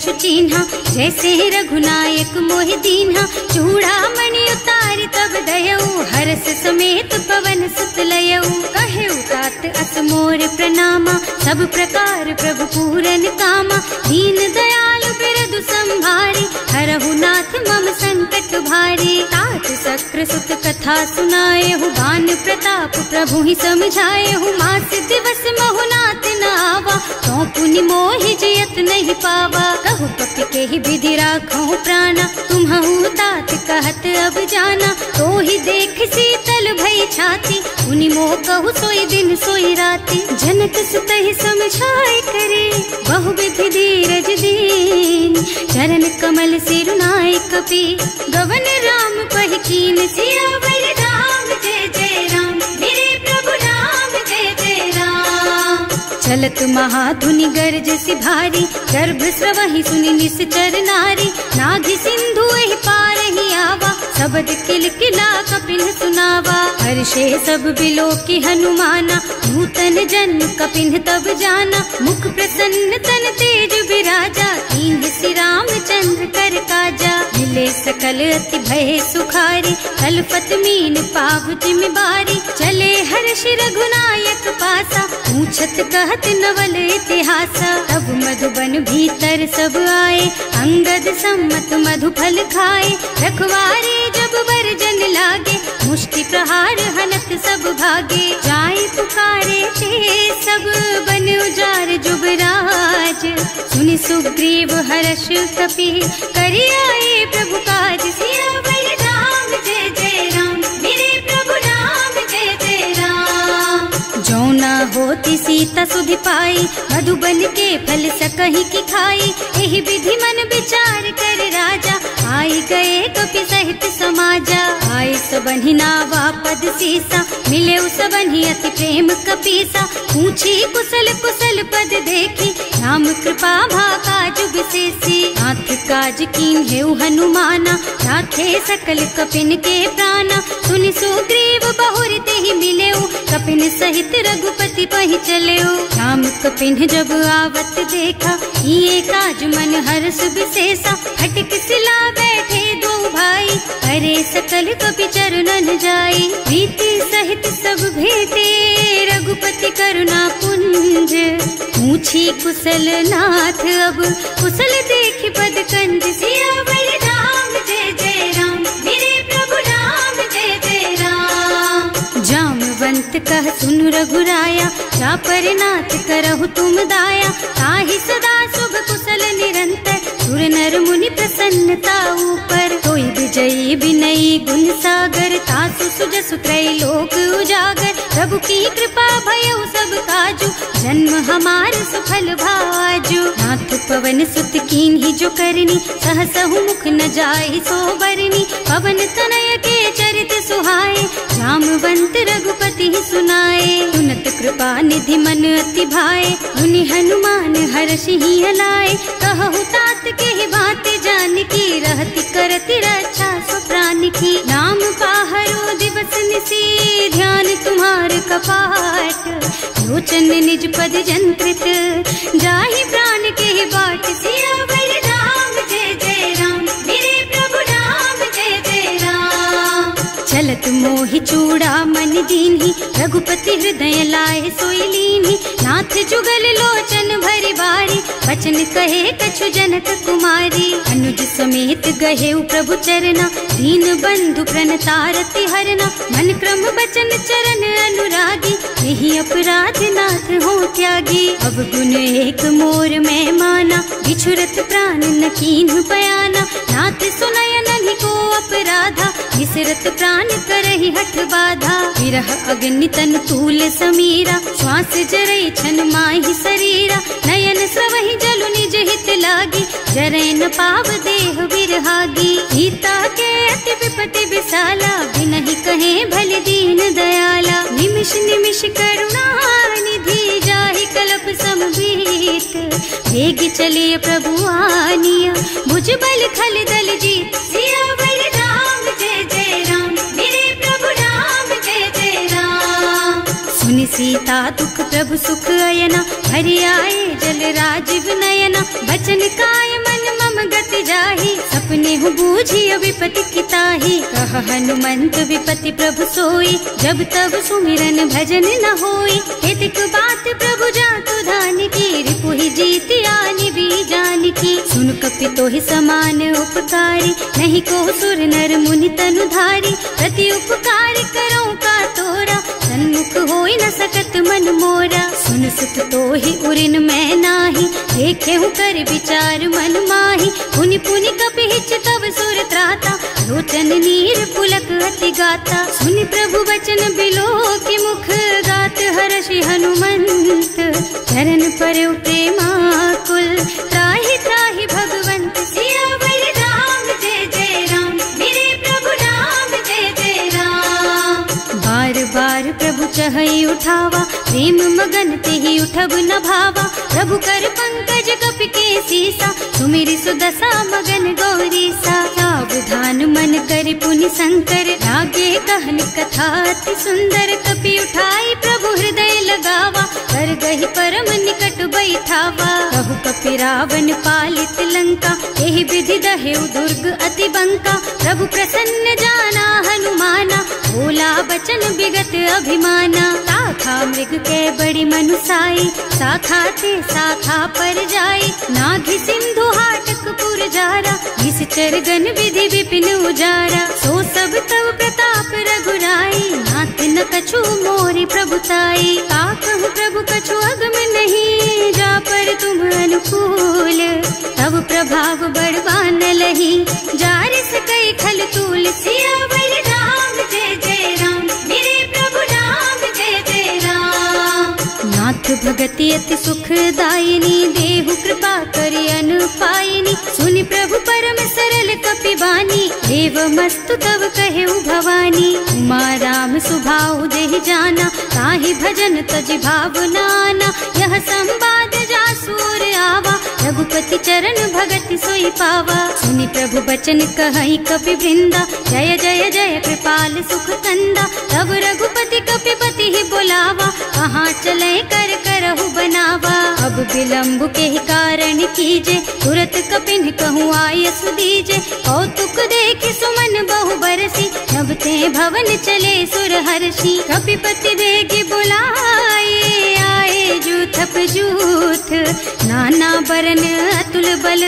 कछु चीन्हा, जैसे रघुनायक मोहि दीन्हा। चूड़ामणि उतारि तब दयऊ, हर्ष समेत पवन सुत लयऊ। कहे तात अस मोर प्रणामा, सब प्रकार प्रभु पूरन कामा। दीन दयालु बिरदु संभारी, हरहु नाथ मम संकट भारी। तात शक्र सुत कथा सुनाए हूँ, बान प्रताप प्रभु ही समझाए हूँ। मास दिवस महु नाथ न आवा, तो पुनि मोहि जियत नहीं पावा। कहु पति के ही विधि राखो प्राणा, तुम्हु तात कहत अब जाना। तो ही देख शीतल भई छाती, उनि मोह कहु सोई दिन सोई राती। जनक सुत ही समझाए करे, बहु विधि धीरज दीन। चरण कमल सिरुनाए कपि, गवन राम पहि कीन। सियावर राम जय जय राम, मेरे प्रभु राम जय जय राम। चलत महाधुनि गर्ज सि भारी, गर्भ स्रवहि सुनि निश्चर नारी। नाभि सिंधु एहि पार ही आवा, शबद किलकिला कपिन सुनावा। हर्षे सब बिलो की हनुमाना, नूतन जन्म कपिन तब जाना। मुख प्रसन्न तन तेज विराजा, कीन्ह श्री रामचंद्र कर काजा। मिले सकल अति भय सुखारी, कलपत मीन पाव जिम बारी। चले हर्ष रघुनायक पासा, पूछत कहत नवल इतिहासा। तब मधुबन भीतर सब आए, अंगद सम्मत मधु फल खाए। रखवारे जब बरजन लागे, मुष्टि प्रहार हनक सब भागे। जाय पुकारे ते सब बन उजार जुबराज। सुनि सुग्रीव हर्ष कपि, करि आए प्रभु काज। सियावर राम जय जय राम, मेरे प्रभु राम जय जय राम। जो न होती सीता सुधि पाई, मधुबन के फल सकहि की खाई। एहि विधि मन विचार कर राजा, आई गए कपि सहित समाजा। आए सबहि नावा पद सीसा, मिले सबहि अति प्रेम कपीसा। पूछी कुशल कुशल पद देखी, राम कृपा भाका जुग विशेषी। नाथ काज कीन्हेउ हनुमाना, राखे सकल कपिन के प्राणा। सुनि सुग्रीव बहुर तेहि मिलेउ, कपिन सहित रघुपति पहि चलेउ। राम कपिन जब आवत देखा, ये काज मन हर्ष विशेषा। हटिक सिला बैठे दो भाई, अरे सकल कपि चरणन जाई। प्रीति सहित सब भेटे, रघुपति करुणा पुंज। पूछी कुशल नाथ अब, कुशल देख पद कंज। सियावर राम जय जय राम, मेरे प्रभु राम जय जय राम। जामवंत कह सुन रघुराया, चापर नाथ करहु तुम दाया। ताहि सदा शुभ कुशल निरंतर, सुर नर मुनि प्रसन्नता ऊपर। कोई विजयी विनयी गुण सागर, तासु सुजसु त्रैलोक उजागर। प्रभु की कृपा भयउ सब काजू, जन्म हमार सफल भाजू। नाथ पवन सुत कीन्ही जो करनी, सहसहु मुख न जाहि सो बरनी। पवन तनय के चरित सुहाए, जामवंत रघुपति सुनाए। सुनत कृपा निधि मन अति भाए, मुनि हनुमान हर्षि हलाए। कहु तात के बात जानकी, रहति करति रक्षा सो प्राण की। नाम पाहरो दिवस निसी, ध्यान तुम्हार कपाट। लोचन निज पद जंत्रित, जाहि प्राण के बाट। सियावर राम जय जय राम, मेरे प्रभु राम जय जय राम। चलत मोहि चूड़ा मन दीन्ही, रघुपति हृदय लाए सोई लीन्ही। नाथ जुगल लोचन भरि बारी, बचन कहे कछु जनक कुमारी। अनुज समेत गहेउ प्रभु चरना, दीन बंधु प्रणतारति हरना। मन क्रम बचन चरण अनुरागी, यही अपराध नाथ हो त्यागी। अब गुण एक मोर में माना, बिछुरत प्राण न कीन्ह बयाना। नाथ सुनय नहीं को अपराधा, विसरत प्राण करहि हठ बाधा। विरह अग्नि तन तूल समीरा, श्वास जरई छन माहि शरीरा। नयन स्रवहि जलु निज हित लागी, जरै न पाव देह बिरहागी। सीता के अति विपति विशाला, बिनहि कहे भल दीन दयाला। निमिष निमिष करुणा निधि, जाहि कलप समभीत। वेग चलिए प्रभु आनिया, भुज बल खल दल जीत। सियावर राम जय जय राम, मेरे प्रभु राम जय जय राम। सुनि सीता दुख प्रभु सुख अयना, हरि आए जल राजीव नयना। बचन काय मन मम गति जाहि, सपने हूँ बूझी विपति की ताहि। कह हनुमंत विपति प्रभु सोई, जब तब सुमिरन भजन न होई। हेतिक बात प्रभु जातु धान की, रिपुहि जीति आनि भी जान की। सुन कपि तोहि समान उपकारी, नहीं को सुर नर मुनि तनु धारी। प्रति उपकार करो का तोरा, सन्मुख होई न सकत मन मोरा। सुन सुत तोहि उरिन मैं नाही, देखे हूँ कर विचार मन माही। पुनि पुनि कपि हिच तब सुर त्राता, लोचन नीर पुलक अति गाता। सुनि प्रभु बचन बिलो की मुख, गात हर्षि हनुमंत। चरण परउ प्रेमाकुल, त्राहि त्राहि भगवंत। सियावर राम जय जय राम, मेरे प्रभु राम जय जय राम। बार बार प्रभु चहई उठावा, प्रेम मगन तेहि उठब न भावा। प्रभु कर पंकज कपि के सीसा, सुमिरि सुदशा मगन गौरीसा। सावधान मन करि पुनि शंकर, लागे कहन कथा अति सुंदर। कपि उठाई प्रभु हृदय लगावा, कर गहि परम निकट बैठावा। कहु कपि रावण पालित लंका, एहि विधि दहेउ दुर्ग अति बंका। प्रभु प्रसन्न जाना हनुमाना, बोला बचन विगत अभिमाना। शाखा मृग के बड़ी मनुसाई, शाखा ते शाखा पर जाई। नाघि सिंधु हाटक पुर जारा, निश्चर गण विधि विपिन उजारा। सो सब तव प्रताप रघुराई, नाथ न कछु मोरि प्रभुताई। का कहूँ प्रभु कछु अगम नहीं, जा पर तुम अनुकूल। तब प्रभाव बड़वान लही, जार सकई खल तूल। सियावर राम जय जय राम, मेरे प्रभु राम जय जय राम। नाथ भगति अति सुखदायिनी, देहु कृपा करि अनुपायिनी। सुनि प्रभु परम सरल कपि बानी, देव मस्तु तव कहेउ भवानी। उमा राम सुभाउ देहि जाना, ताहि भजन तजि भावनाना। यह संवाद जासुर आवा, रघुपति चरण भगति सोई पावा। सुनि प्रभु बचन कहई कपि वृंदा, जय जय जय कृपाल सुख कंदा। तब रघुपति कपि पति ही बोलावा, कहाँ चले कर करहु बनावा। अब विलंब के ही कारण कीजे, तुरत कपिन कहूँ आयस दीजे। कौतुक देखि सुमन बहु बरसी, नभ ते भवन चले सुर हर्षि। कपिपति देगी बुलाए, आए जूथप जूथ। नाना बरन अतुल बल,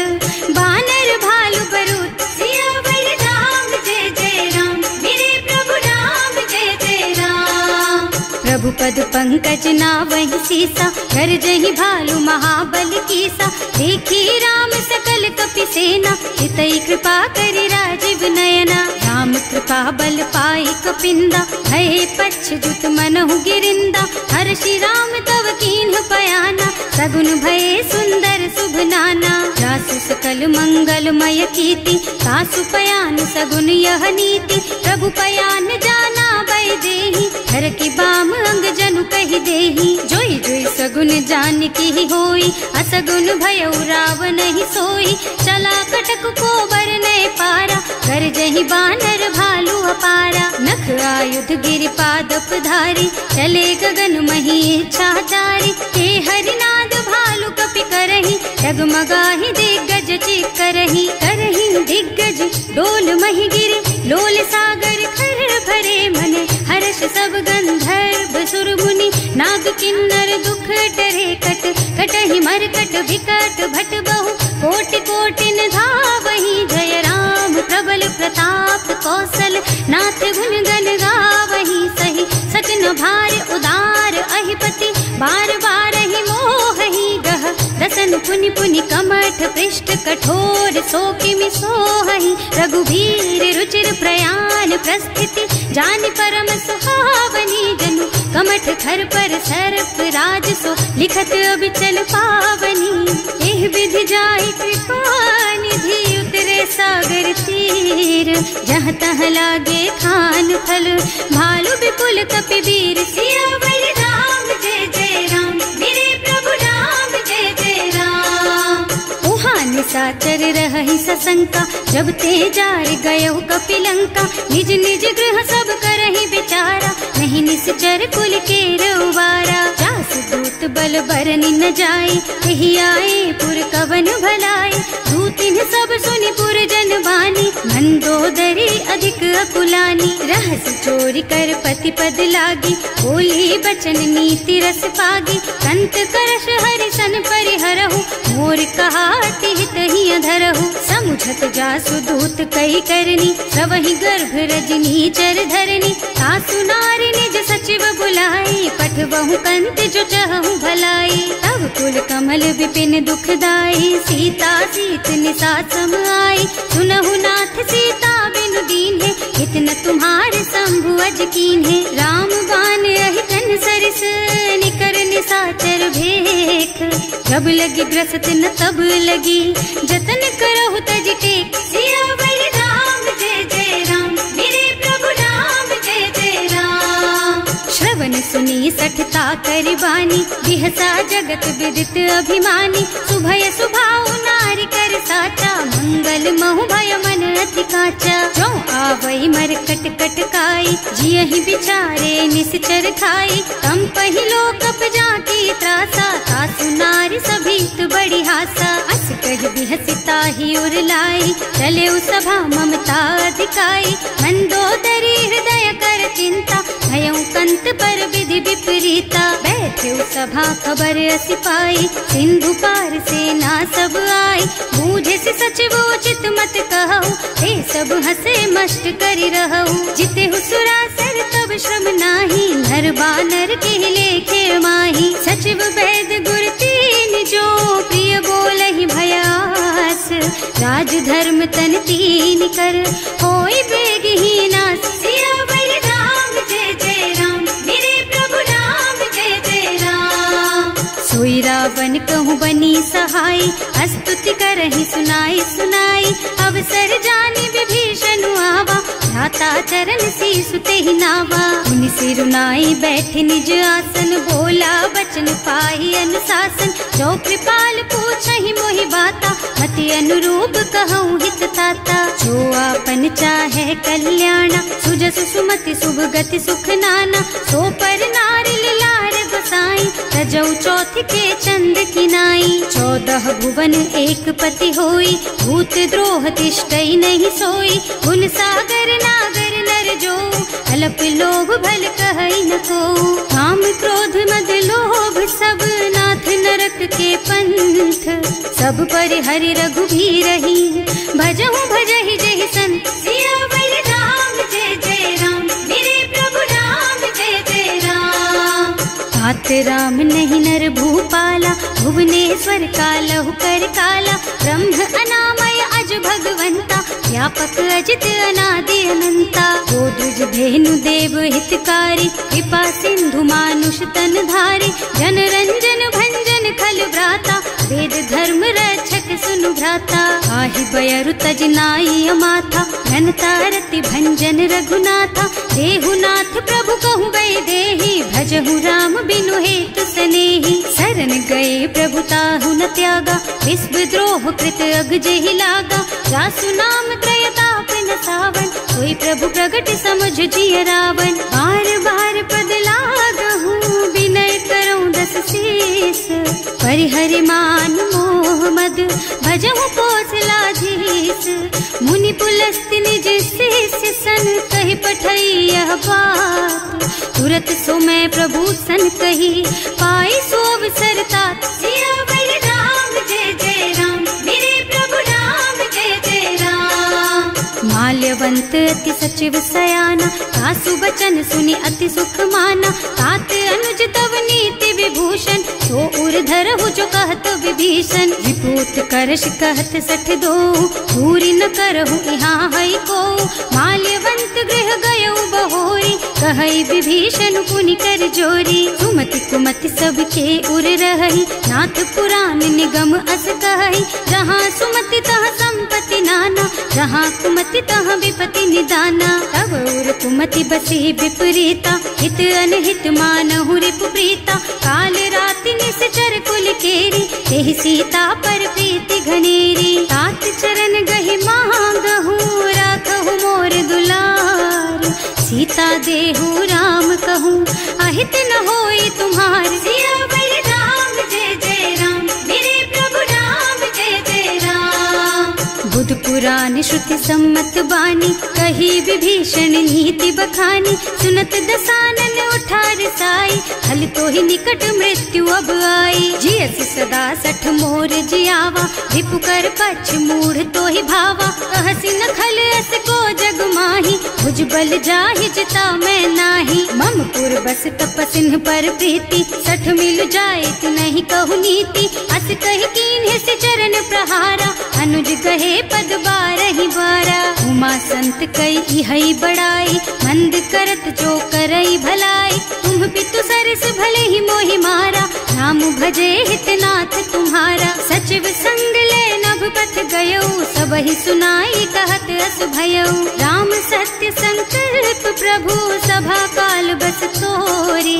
बानर भालु बरूथ। सियावर राम जय जय राम, मेरे प्रभु राम जय जय राम। प्रभु पद पंकज नावहि सीसा, कर जहि भालु महाबल कीसा। देखी राम सकल कपि सेना, हितई कृपा करि राजीव नयना। राम कृपा बल पाई कपिंदा, भय पच्छ जुत मनहु गिरिंदा। हर्षि राम तव कीन्ह पयाना, सगुन भय सुंदर शुभ नाना। जासु सकल मंगलमय कीर्ति, तासु पयान सगुन यह नीति। प्रभु पयान जाना भय देहि, हर की बाम अंग जनु कहि देहि। जोई जोई सगुन जान की होई, असगुन भयउ रावण नहीं सोई। चला कटक को बरने पारा, कर जहि बानर भालु अपारा। नख आयुध गिरि पादप धारी, चले गगन मही इच्छाचारी। हे हरिनाद भालु कपि करहि, डगमगाहि दिग्गज चित करहि। करहि दिग्गज डोल मही गिरि, लोल सागर खर भरे मने। हर्ष सब गंधर्व सुर मुनि, नाग किन्नर दुख टरे कट। कटहि मरकट विकट भट बहु, कोटि कोटिन धावहि। जय राम प्रबल प्रताप कौशल, नाथ गुण गण गावहि। सही सकन भार उदार अहिपति, बार बार ही मोहहि गह। दसन पुनि पुनि कमठ पृष्ठ, कठोर सो किमि सोहहि। रघुवीर रुचिर प्रयाण प्रस्थिति, जानि परम सुहावनी। जनु कमठ खर पर सर्प राज सो, लिखत अबिचल पावनी। एह विधि जाय कृपा निधि, उतरे सागर तीर। जहाँ तह लागे खान फल, भालु विपुल कपि वीर। सियावर राम जय जय राम, मेरे प्रभु राम जय जय राम। उहाँ निशाचर रहहि सशंका, जब ते जार गयो कपि लंका। निज निज गृह सब करहि विचारा, नहीं निस निश्चर कुल के रउबारा। जास दूत बल बरनि न जाए, यही आए पुर कवन भलाई। दूतिन सब सुनि पुर जन बानी, मंदोदरी अधिक अकुलानी। रहस चोरी कर पति पद लागी, बोली बचन नीति रस पागी। कंत करश हरि सन परिहरहु, मोर कहाति हित ही अधरहु। समुझत जासु दूत कई करनी, सबहि गर्भ रजनी चर धरनी। सासु नारी निज सचिव बुलाई, पठबहु कंत जो चहु भलाई। तब कुल कमल विपिन दुखदाई, सीता सीत निसा सम आई। सुनहु नाथ सीता बिनु दीन है, इतना तुम्हारे शंभु अज कीन है। राम बान अहितन सरिस, निकर निसाचर भेख। जब लगी ग्रसत न तब लगी, जतन करहु तज टेक। सियावर राम जय जय राम, मेरे प्रभु राम जय जय राम। श्रवण सुनी सठता कर बानी, बिहसा जगत विदित अभिमानी। सुभय सुभाउ नारी कर साचा, मंगल महु भय मन अति काचा। जो आवई मर कट कट काई, जियहि बिचारे निश्चर खाई। तम पहिलो कप जाकी त्रासा, सासु नारी सभीत बड़ी हासा। अस कह बिहसिता ही उर लाई, चले सभा ममता अधिकाई। मंदोदरी हृदय कर चिंता, भयउ कंत पर विधि विपरीता। बैठे सभा खबर असी पाई, सिंधु पार सेना सब आई। बूझे से सचिव उचित मत कहु, हे सब हसे मस्त करि रहु। जिते हुसुरासर तब श्रम नाही, नर बानर के लेखे माही। सचिव वैद गुर तीन जो, प्रिय बोलहि भयास। राज धर्म तन तीन कर, होई बेगहि नास। सियावर राम जय जय राम, मेरे प्रभु राम जय जय राम। सोई रावण कहूँ बनी सहाय, स्तुति करहि सुनाई सुनाई। अवसर जानी विभीषण आवा, भ्राता चरण शीस तेहि नावा। मुनि सिरुनाई बैठे निज आसन, बोला बचन पाहि अनुशासन। जो कृपाल पूछहि मोहि बाता, मति अनुरूप कहूँ हित ताता। जो आपन चाहे कल्याणा, सुजसु सुमति शुभ गति सुख नाना। सो पर नारी लार गोसाई, तजौ चौथ के चंद किनाई। 14 भुवन एक पति होई, भूत द्रोह तिष्ठई नहीं सोई। गुण सागर नागर नर जो, अल्प लोभ भल कहई न को। काम क्रोध मद लोभ सब, नाथ नरक के पंथ। सब पर हरि रघुबीरहि, भजहु भजहि जहि संत। सियावर राम जय जय राम, मेरे प्रभु राम जय जय राम। तात राम नहीं नर भूपाला, भुवनेश्वर कालहु कर काला। ब्रह्म अनामय अज भगवंता, व्यापक अजित अनादि अनंता। गोदुज धेनु देव हितकारी, कृपा सिंधु मानुष तन धारी। जन रंजन भंजन खल भ्राता, वेद धर्म रक्षक सुनु भ्राता। आहि बयरु तज नाई अमाथा, घनता रति भंजन रघुनाथा। देहुनाथ प्रभु कहु गए देहि, भजहु राम बिनु हेतु सनेहि। शरण गए प्रभु ताहु न त्यागा, विश्व द्रोह कृत अग जेहि लागा। जासु नाम त्रयताप न सावन, सोई प्रभु प्रगट समझ जिय रावण। बार बार पद लागहु, विनय करऊं दस शीस। परिहरि मान मोह मद, भजहु कौशलाधीश। मुनि पुलस्त्य निज शिष्य सन, कहि पठई यह बात। तुरत सो मैं प्रभु सन कही, पाई सो अवसर तात। सियावर राम जय जय राम, मेरे प्रभु राम जय जय राम। माल्यवंत अति सचिव सयाना, सासु बचन सुनि अति सुख माना। तात अनुज तव नीति विभूषण, सो उर धरहु जो कहत विभीषण। विपूत करश कहत सठ दो, दूरी न करहु यहाँ हई को। माल्यवंत गृह गयउ बहोरी, कहई विभीषण पुनि कर जोरी। सुमति कुमति सबके उर रहई, नाथ पुराण निगम अस कहई। जहाँ सुमति तहाँ संपत्ति नाना, जहाँ कुमति तहाँ विपति निदाना। तब उर कुमति बसी विपरीता, हित अनहित मानहु रिपु प्रीता। काल राति निश्चर कुल केरी, तेहि सीता पर प्रीति घनेरी। तात चरण गहि मांगहु, राखहु मोर दुलार। सीता देहु राम कहूँ, पुराण श्रुति सम्मत बानी, कही विभीषण नीति बखानी। सुनत दसानन उठा रसाई, हल तो ही निकट मृत्यु अब आई। जियसि सदा सठ मोर जियावा, रिपु कर पक्ष मूढ़ तो ही भावा। कहसि न खल अस को जग माही, भुज बल जाहि जिता मैं नाही। मम पुर बस तपसिन्ह पर प्रीति, सठ मिल जाए नहीं कहु नीति। अस कहि कीन्ह से चरण प्रहारा, अनुज कहे पद बारहि बारा। उमा संत कई हई बड़ाई, मंद करत जो करई भलाई। तुम पितु सरस भले ही मोहि मारा, नाम भजे हितनाथ तुम्हारा। सचिव संग ले नभ पथ गयो, सबहि सुनाई कहत अस भयो। राम सत्य संकल्प प्रभु, सभा काल बस तोरे।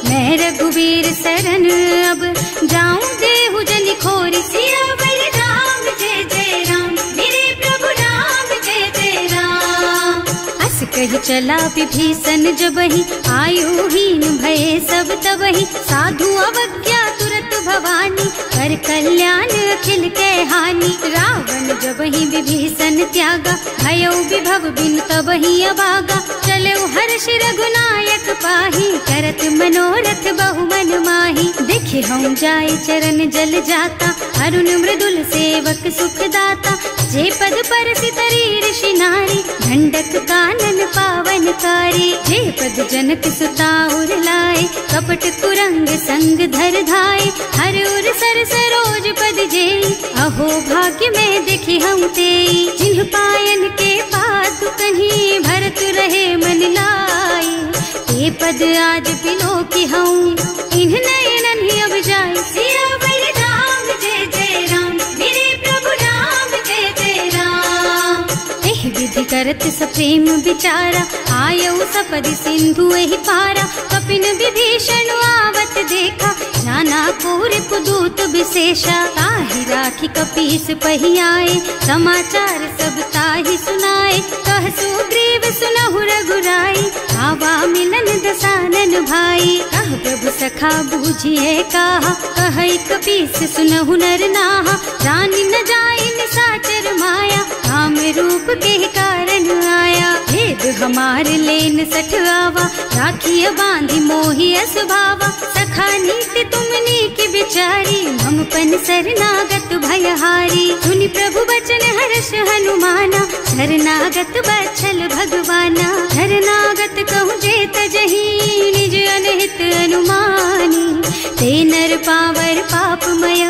मैं रघुवीर सरन अब, जाऊं देहु जनि खोरी। सियावर राम जय जय राम, मेरे प्रभु राम जय जय राम। अस कहि चला विभीषण जबहि, आयुहीन भये सब तबहि। साधु अवज्ञा तुरत भवानी, कर कल्याण अखिल के हानि। रावण जबहि विभीषण त्यागा, भयो विभव बिनु तबहि अभागा। चलो हर्ष रघुनायक पाहि, करत मनोरथ बहु मन माही। देखे हम जाय चरण जल जाता, अरुण मृदुल सेवक सुख दाता। जे पद परसि तरी ऋषि नारी, ढंडक कानन पावन कारी। जे पद जनक सुता उर लाए, कपट कुरंग संग धर धाय। हर उर सर सरोज पद जेई, अहो भाग्य में देखी हम तेई। जिन्ह पायन के पातु कहीं, भरत रहे मन लाई। ये पद आज बिलो की हूँ, इन्ह नयनन ही अब जाए। सियावर राम जय जय राम, मेरे प्रभु राम जय जय राम। एह विधि करत सप्रेम विचारा, आयऊ सपदि सिंधु एहि पारा। कपिन विभीषण आवत देखा, जाना पूर पुदूत विशेषा। ताहि राखी कपीस पहि आए, समाचार सब ताहि सुनाए। कह सुग्रीव सुनहु रघुराई, आवा मिलन दसानन भाई। कह प्रभु सखा बूझिए कहा, कहै कपीस सुनहु नर नाहा। जानि न जाय निसाचर माया, काम रूप के कारण आया। भेद हमार लेन सठ आवा, राखिय बांधि मोहि असभावा। सखा नीति तुमनी की बिचारी, हम पन शरणागत भयहारी। सुनि प्रभु बचन हर्ष हनुमाना, शरणागत बछल भगवाना। शरणागत कहूँ जे तजहि, निज अनहित अनुमानी। ते नर पावर पापमय,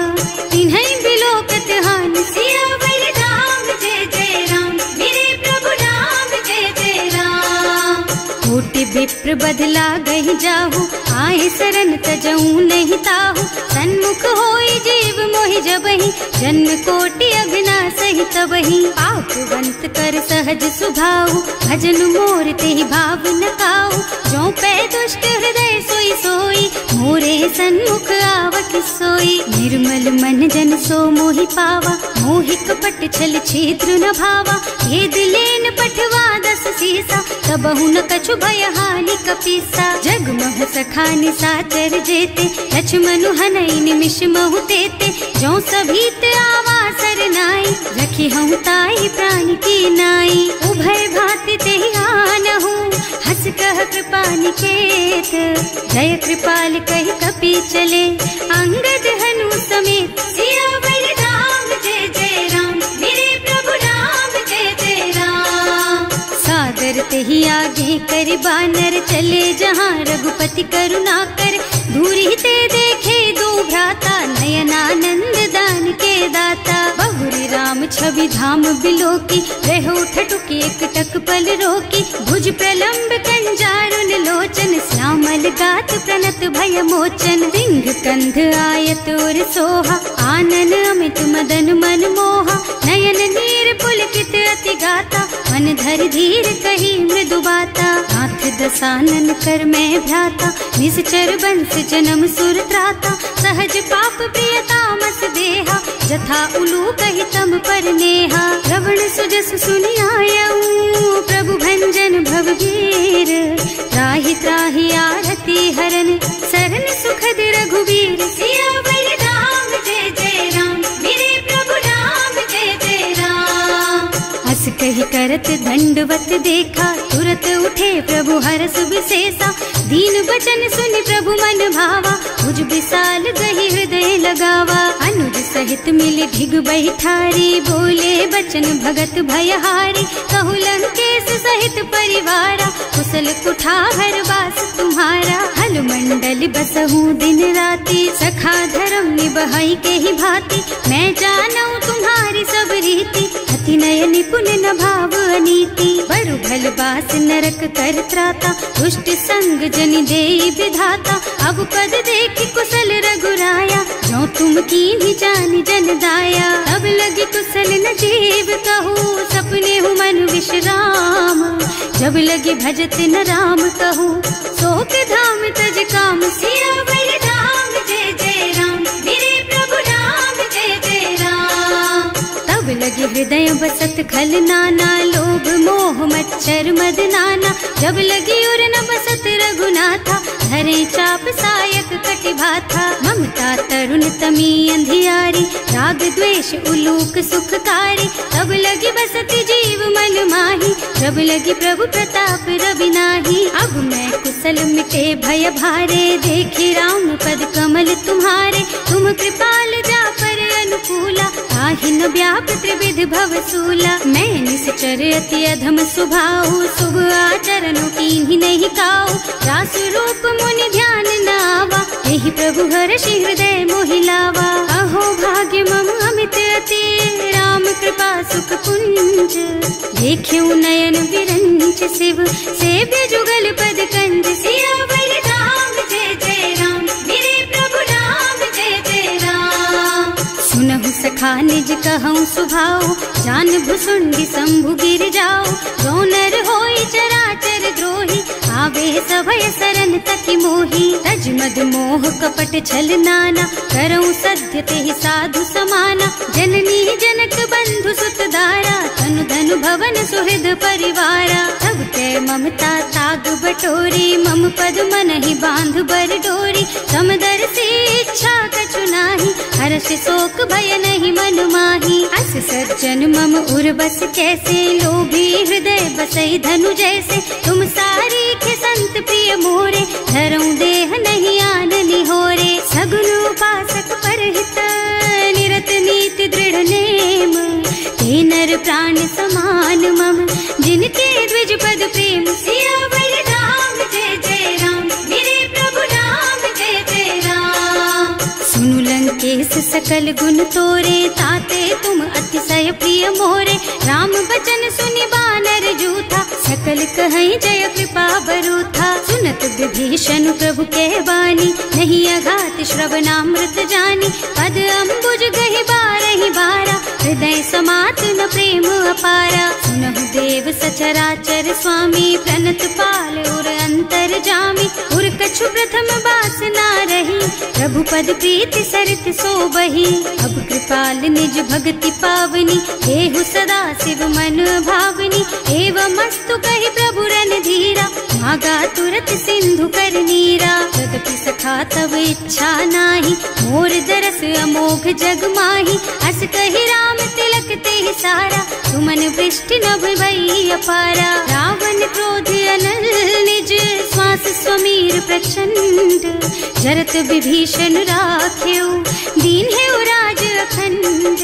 तिन्है बिलोकत हानि। सियावर राम जय जय राम, मेरे प्रभु राम जय जय राम। कोटि विप्र बदला गहि जाहु, आए शरण तजऊ नहीं ताहु। सन्मुख होई जीव मोहि जबहि, जन्म कोटि अघनासहि तबहि। पापवंत कर सहज सुभाऊ, भजन मोर तेहि भाव न काऊ। जो पै दुष्ट हृदय सोई सोई, मोरे सन्मुख आवक सोई। निर्मल मन जन सो मोहि पावा, मोहि कपट छल छिद्र न भावा। ये दिलेन पठवा दस सीसा, तबहु न कछु भय हानि कपीसा। जग मह सखा निसाचर जेते, लक्ष्मनु हनई निमिष महु तेते। जो सभीत आवा सरनाई, रखी हूँ ताई प्राण की नाई। उभय भांति तेहि आनहु, हस कह कृपा निकेत। जय कृपाल कहि कपि चले, अंगद हनु समेत। सियावर राम जय जय राम, मेरे प्रभु राम जय जय राम। सादर तेहि आगे कर बानर, चले जहाँ रघुपति करुणा कर। दूरी ते देखे दो भ्राता, नयनानंद दान के दाता। बहुरी राम छवि धाम बिलोकी, रहो ठठुकी एक टक पल रोकी। भुज प्रलंब कंजारुन लोचन, श्यामल गात प्रणत भय मोचन। सिंह कंध आयत और सोहा, आनन अमित मदन मन मोहा। नयन नीर पुलकित अति गाता, मन धर धीर कही मृदु बाता। नाथ दसानन कर मैं भ्राता, निश्चर बंस जन्म सुर त्राता। सहज पाप प्रियतामस देहा, जथा उलू कहि तम पर नेहा। श्रवण सुजस सुनि आयऊ, प्रभु भंजन भवभीर। त्राहि त्राहि आरती हरन, सरन सुखद रघुवीर। सियावर राम जय जय राम, मेरे प्रभु राम जय जय राम। अस करत दंडवत देखा, तुरत उठे प्रभु हरस विशेषा। दीन बचन सुनि प्रभु मन भावा, मुझ विशाल गही हृदय लगावा। अनुज सहित मिल ढिग बैठारी, बोले बचन भगत भयहारी। कहु लंकेश सहित परिवारा, कुशल कुठार वास तुम्हारा। हल मंडल बसहु दिन राति, सखा धर्म निबहाई के ही भांति। मैं जानू तुम्हारी सब रीति, अति नय निपुण न भाव अनीति। बरु भल बास नरक कर त्राता, दुष्ट संग जनि देई विधाता। अब पद देखि कुशल रघुराया, जो तुम कीन्ही जानि जन दाया। अब लगी कुशल न जीव कहू, सपने हूँ मन विश्राम। जब लगी भजत न राम कहूँ, शोक धाम तज काम। सियावर राम जय जय राम, मेरे प्रभु राम जय जय राम। तब लगी हृदय बसत खल नाना, लोभ मोह मच्छर मद नाना। जब लगी उर न बसत रघुनाथा, धरे चाप सायक कटिभाथा। ममता तरुण तमी अंधियारी, राग द्वेष उलूक सुखकारी। तब लगी बसती जीव मन माही, जब लगी प्रभु प्रताप रवि नाही। अब मैं कुशल मिटे भय भारे, देखे राम पद कमल तुम्हारे। तुम कृपाल जा पर अनुकूला, ताहि न व्याप त्रिविध भव सूला। मैं निश्चर अति अधम स्वभाव, शुभ आचरण कीन्ही नहीं काऊ। रास रूप मुनि ध्यान न आवा, यही प्रभु हर्षि हृदय मोहि लावा। अहो भाग्य मम अमित अति, राम कृपा सुख कुंज। देख्यऊ नयन विरंच शिव, सेव्य जुगल पद कंज। सियावर राम जय जय राम, मेरे प्रभु राम जय जय राम। सुनहु सखा निज कहूँ सुभाऊ, जान भुसुंडी शंभु गिर जाओ। जो नर होई चराचर द्रोही, आवे सभय सरन तति मोही। तज मद मोह कपट छल नाना, करऊँ सत्य तेहि साधु समाना। जननी जनक बंधु सुत दारा, तनु धनु भवन सुहृद परिवारा। तब ते ममता ताग बटोरी, मम पद मन ही बांध बर डोरी। समदर्शी इच्छा कछु नाही, हर्ष शोक भय नहीं मन माही। अस सज्जन मम उर बस कैसे, लोभी हृदय बसई धनु जैसे। तुम सारी के संत प्रिय मोरे, धरऊं देह नहीं आन निहोरे। सगुन उपासक परहित, निरत नीति दृढ़ नेम। ते नर प्राण समान मम, जिनके द्विज पद प्रेम। सियावर राम जय जय राम, मेरे प्रभु राम जय जय राम। सुनु लंकेश सकल गुण तोरे, ताते तुम अतिशय प्रिय मोरे। राम बचन सुनि बानर जूथा, सकल कहई जय कृपा बरूथा। सुनत विभीषण प्रभु के बानी, नहीं अघात श्रवणामृत जानी। पद अम्बुज गहि बारहि बारा, हृदय समात न प्रेम अपारा। सुनहु देव सचराचर स्वामी, प्रणत पाल उर अंतर जामी। उर कछु प्रथम बास ना रही, प्रभु पद प्रीति सरित सोबही। अब कृपाल निज भक्ति पावनी, देहु सदा शिव मन भावनी। एवं मस्तु कहि प्रभु रन धीरा, मागा तुरत सिंधु कर नीरा। यद्यपि सखा तब इच्छा नाही, मोर दरस अमोघ जग माही। अस कहि राम तिलक तेहि सारा, सुमन वृष्टि नभ भई अपारा। रावण क्रोध अनल निज, श्वास स्वमीर प्रचंड। जरत विभीषण राख्यो, दीन है राज अखंड।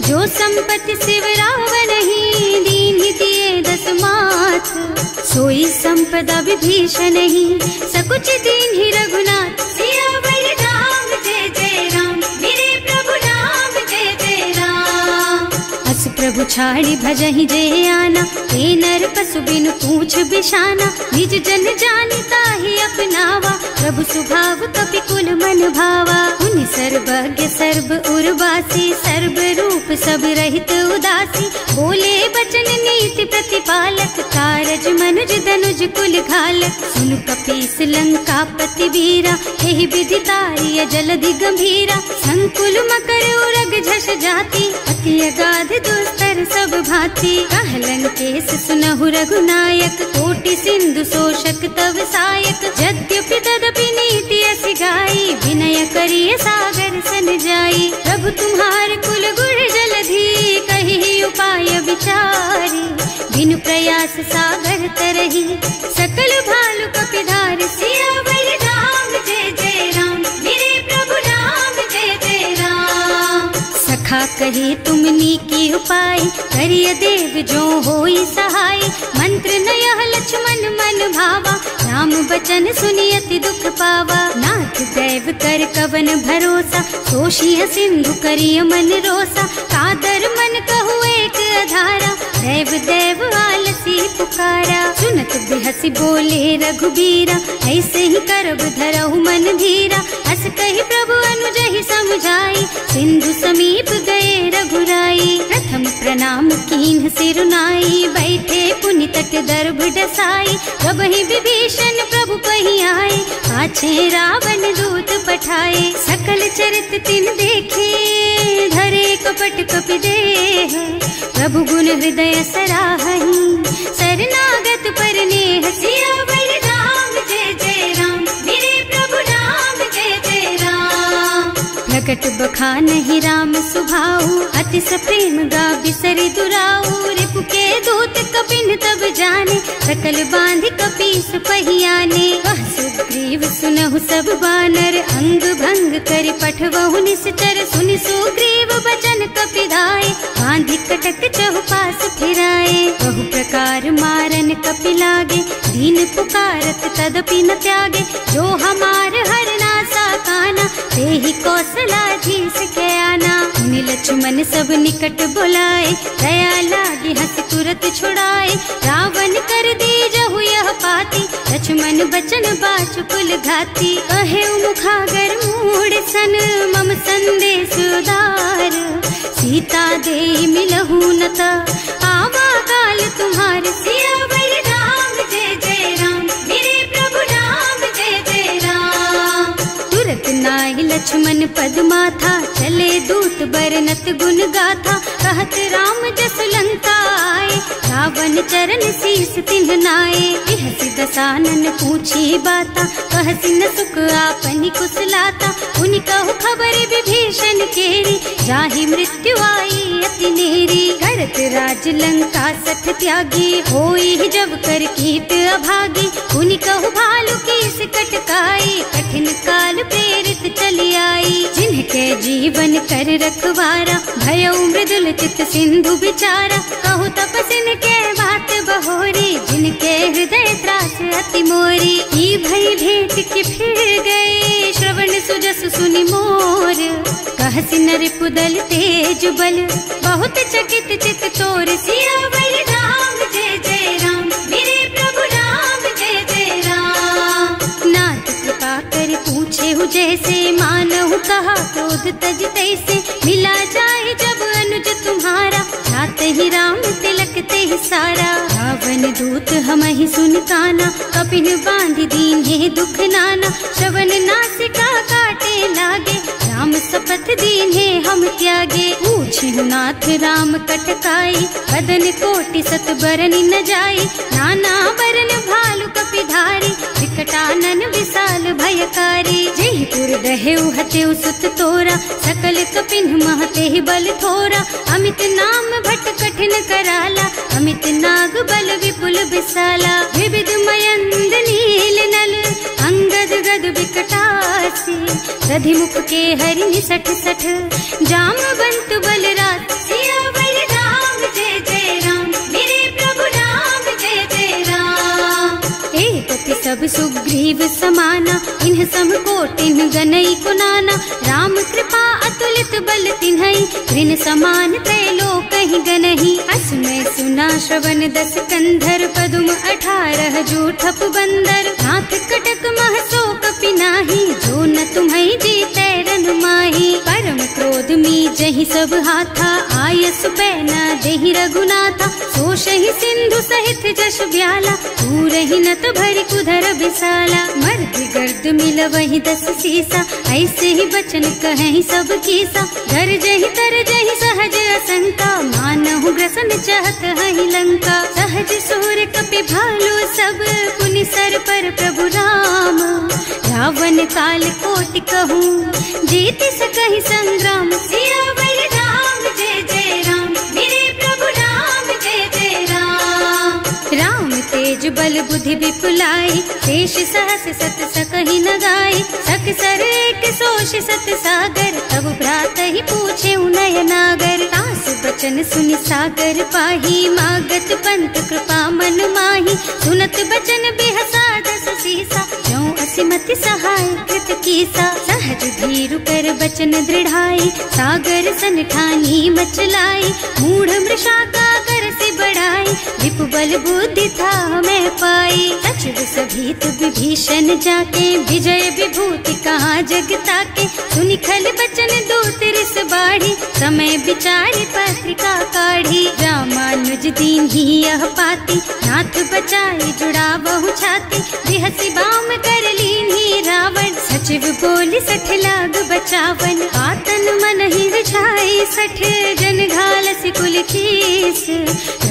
जो संपत्ति शिव रावण ही, दीन ही दिए दस माथ। सोई संपदा विभीषण ही, सकुच दीन ही रघुनाथ। सियावर राम जय जय राम, मेरे प्रभु राम जय जय राम। अस प्रभु छाड़ी भजहि जय आना, ते नर पशु बिनु पूछ बिशाना। निज जन जानि ताहि अपनावा, प्रभु सुभाव कपि कुल मन भावा। उनि सर्वज्ञ सर्व उर्वासी, सर्व रूप सब रहित उदासी। बोले बचन नीति प्रतिपालक, कारज मनुज धनुज कुल घालक। सुनु कपीस लंका पति वीरा, यही विधि तारिय जलधि गंभीरा। संकुल मकर उरग झष जाति, अति अगाध दुस्तर सब भांति। कह लंकेश सुनहु रघुनायक, कोटि सिंधु शोषक तव सायक। यद्यपि तदपि नीति असि गाई, विनय करिय सागर सन जाई। प्रभु तुम्हार कुल गुण जलधि, कहि उपाय विचारी। प्रयास सागर तरही, सकल भालु कपिधार सियावर राम जय जय राम, मेरे प्रभु राम जय जय राम। सखा कहे तुमनी की उपाय, करिय देव जो होई सहाय, मंत्र न यह लक्ष्मण मन भावा, राम बचन सुनियति दुख पावा। नाथ दैव कर कवन भरोसा, सोशिय सिंधु करिय मन रोसा, कादर मन कहु एक अधारा, देव देव आलसी पुकारा। सुनत बिहसी बोले रघुबीरा, ऐसे ही करब धरहु मन धीरा, हस कही प्रभु अनुजहि समझाई, सिंधु समीप गए रघुराई। प्रथम प्रणाम कीन्ह सिरुनाई, बैठे पुनि तट दर्भ डसाई, जब ही विभीषण प्रभु पही आए, पाछे रावण दूत पठाए। सकल चरित तिन देखे, धरे कपट कपि देह, प्रभु गुण हृदय सराहहि, शरणागत पर नेह। सियावर राम जय जय राम, मेरे प्रभु राम जय जय राम। प्रकट बखानहि राम सुभाऊ, अति सप्रेम गा बिसरि दुराऊ, रिपु के दूत कपिन तब जाने, सकल बांध कपीस पहियाने। वह सुग्रीव सुनहु सब बानर, अंग भंग करि पठवहु निश्चर, सुनि सुग्रीव बचन कपिधाय, बांधि कटक चहुपास फिराए। बहु प्रकार मारन कपि लागे, दीन पुकारत तदपि न त्यागे, जो हमार हरना सा काना, तेहि कौशलाधीश के आना। मुनि लक्ष्मण सब निकट बुलाए, दया लागी हंस तुरत छुड़ाए, रावण कर दीजहु यह पाती, लक्ष्मण बचन बाचु कुल घाती। कहे मुखागर मूढ़ सन, मम संदेश उदार, सीता दे मिलहु नत, आवा काल तुम्हार। सियावर राम जय जय राम, मेरे प्रभु राम जय जय राम। तुरत नाहि लक्ष्मण पद माथा, चले दूत बरनत गुण गाथा, कहत राम जस लंका आए, रावण चरण शीस तिन्ह नाए। बिहसि दसानन पूछी बाता, कहसि न सुख आपनि कुशलाता, उनि कहु खबर विभीषण केरी, जाहि मृत्यु आई अति नेरी। करत राज लंका सठ त्यागी, होई जब कर कीट अभागी, उनि कहु भालु कीस कटकाई, कठिन काल प्रेरित चली आई। जिनके जीवन कर रखवारा, भयउ मृदुल चित सिंधु बिचारा, कहु तपसिन के बात बहोरी, जिनके हृदय त्रास अति मोरी। ई भई भेंट के फिर गए, श्रवण सुजस सुनि मोर, कहसि नर पुदल तेज बल, बहुत चकित चित तोर। सियावर राम जय जय राम, मेरे प्रभु राम जय जय राम। नाथ कृपा कर पूछे हु जैसे, मानहु कहा क्रोध तज तैसे, मिला जाए जब अनुज तुम्हारा, जाते ही राम तिलक ते सारा। रावण दूत हमहि सुन काना, कपिन बांध दीन है दुख नाना, श्रवण नासिका काटे लागे, राम शपथ दीन है हम त्यागे। पूछिहु नाथ राम कटकाई, बदन कोटि सत बरन न जाई, नाना बरन भालु कपिधारी, विकटानन विशाल भयकारी। जेहि पुर दहेउ हतेउ सुत तोरा, सकल कपिन महते बल थोरा, अमित नाम भट कठिन कराला, अमित नाग बल विपुल विशाला। विविध मयंद नील नल, अंगद गद विकटासी, दधि मुख के हरि निसठ सठ, जामवंत बलराज। सियावर राम जय जय राम, मेरे प्रभु राम जय जय राम। एक सब सुग्रीव समाना, इन्ह सम कोटिन गनई कुनाना, राम कृपा अतुलित बल तिन्हई, ऋण समान त्रैलोकहि गनहि। असमय सुना श्रवण दस कंधर, पदुम 18 जूठप बंदर, नाथ कटक मह सो कपि नाही, जो न तुम्हई जीतै रन माही। परम क्रोध मी जहि सब हाथा, आयस पैना देहि रघुनाथा, सोषहि सिंधु सहित जश ब्याला, पूरहि नत भरि कुधर विशाला। मर्दि गर्द मिलवहि 10 सीसा, ऐसे ही बचन कहेहि सब कीसा, गरजहि तरजहि सहज असंका, मानहु ग्रसन चाहत हहि लंका। सहज सूर कपि भालु सब, पुनि सर पर प्रभु राम, रावण काल कोटि कहूँ, जीत सकहि संग्राम। सियावर राम जय जय राम, मेरे प्रभु राम जय जय राम। बल बुद्धि विपुलाई, शेष सहस सत सकहि न गाय, सक सर एक सोष सत सागर, तब भ्रात ही पूछे उनय नागर। तास बचन सुनि सागर पाही, मागत पंत कृपा मन माही, सुनत बचन बिहसा दस सीसा, ज्यों असिमति सहाय कृत कीसा। सहज धीरु कर बचन दृढ़ाई, सागर सन ठानी मचलाई, मूढ़ मृषा का कर से बढ़ाई, विपु बल बुद्धि था मैं पाई। सचिव सभीत विभीषण जाके, विजय विभूति कहाँ जग ताके, सुनि खल बचन दूत रिस बाढ़ी, समय विचारि पत्रिका काढ़ी। रामानुज दीन ही यह पाती, नाथ बचाई जुड़ावहु छाती, बिहसी बाम कर लीन्ही रावण, सचिव बोली सठ लाग बचावन। आतन मन ही रिझाई सठ, जन घालसी कुल कीस,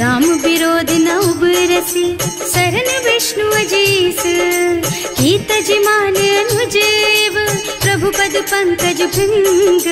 राम विरोध न उबरसी, सरन विष्णु अजीस। कीत जिमान अनुजेव, प्रभु पद पंकज भृंग,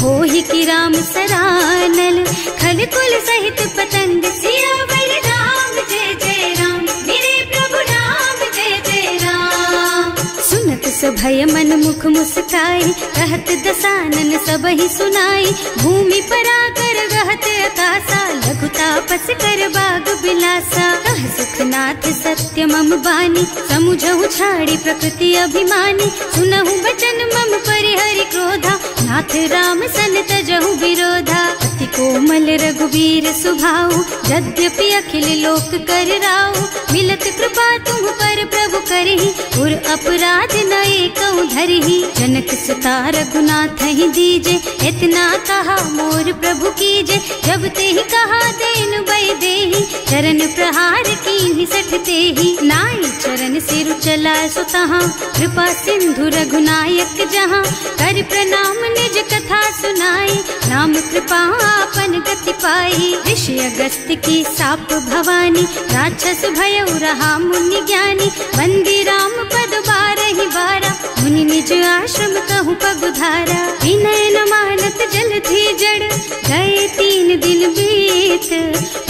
होहि की राम सरानल, खल कुल सहित पतंग। सियावर राम जय जय राम, मेरे प्रभु राम जय जय राम। सुनत सभय मन मुख मुस्काई, कहत दसानन सबहि सुनाई, भूमि पराकर गहत आकाशा, लघु तापस कर बाग बिलासा। कह सुखनाथ सत्य मम बानी, समुझहु छाड़ी प्रकृति अभिमानी, सुनहु बचन मम परिहरि क्रोधा, नाथ राम सन तजहु विरोधा। अति कोमल रघुवीर सुभाऊ, यद्यपि अखिल लोक कर राऊ, मिलत कृपा तुम पर प्रभु करहि, उर अपराध न एकहु धरहि। जनक सुता रघुनाथ ही दीजे, इतना कहा मोर प्रभु कीजे, जब ते ही कहा देन बई देहि, चरण प्रहार कीन्हि सठ तेहि। नाई चरण सिरु चला सुतहाँ, कृपा सिंधु रघुनायक जहाँ, कर प्रणाम निज कथा सुनाई, नाम कृपा आपन गति पाई। ऋषि अगस्त्य की साप भवानी, राक्षस भयउ रहा मुनि ज्ञानी, बंदी राम पद बारहि बारा, मुनि निज आश्रम कहूँ पगुधारा। विनय न मानत जल थी जड़, गए 3 दिन बीत,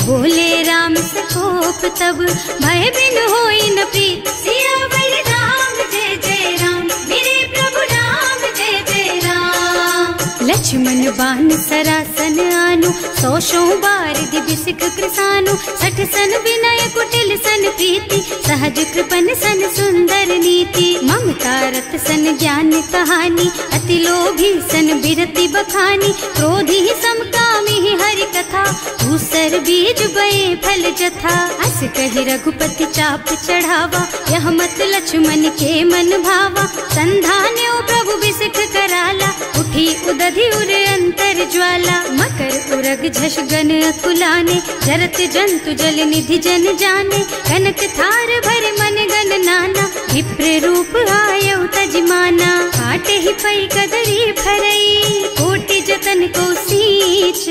बोले राम सकोप तब, भय बिन होई न प्रीत। सियावर राम जय जय राम, मेरे प्रभु राम जय जय राम। लक्ष्मण बान सरासन आनु, 100 बारिधि बिसिख कृसानु, 60 सन विनय कुटिल सन प्रीति, सहज कृपन सन सुंदर नीति। ममता रत सन ज्ञान कहानी, अति लोभी सन बिरति बखानी, क्रोधी समकामी हरि कथा, दूसर बीज बये फल जथा। अस कहि रघुपति चाप चढ़ावा, यह मत लक्ष्मण के मन भावा, संधान्यो प्रभु बिसिख कराला, उठी उदधि उर अंतर ज्वाला। मकर उरग झष गन अकुलाने, जरत जंतु जल निधि जन जाने, कनक थार भर मन गन नाना, विप्र रूप आयउ तजमाना। काटे ही पई कदरी फरई, कोटि जतन को सींच,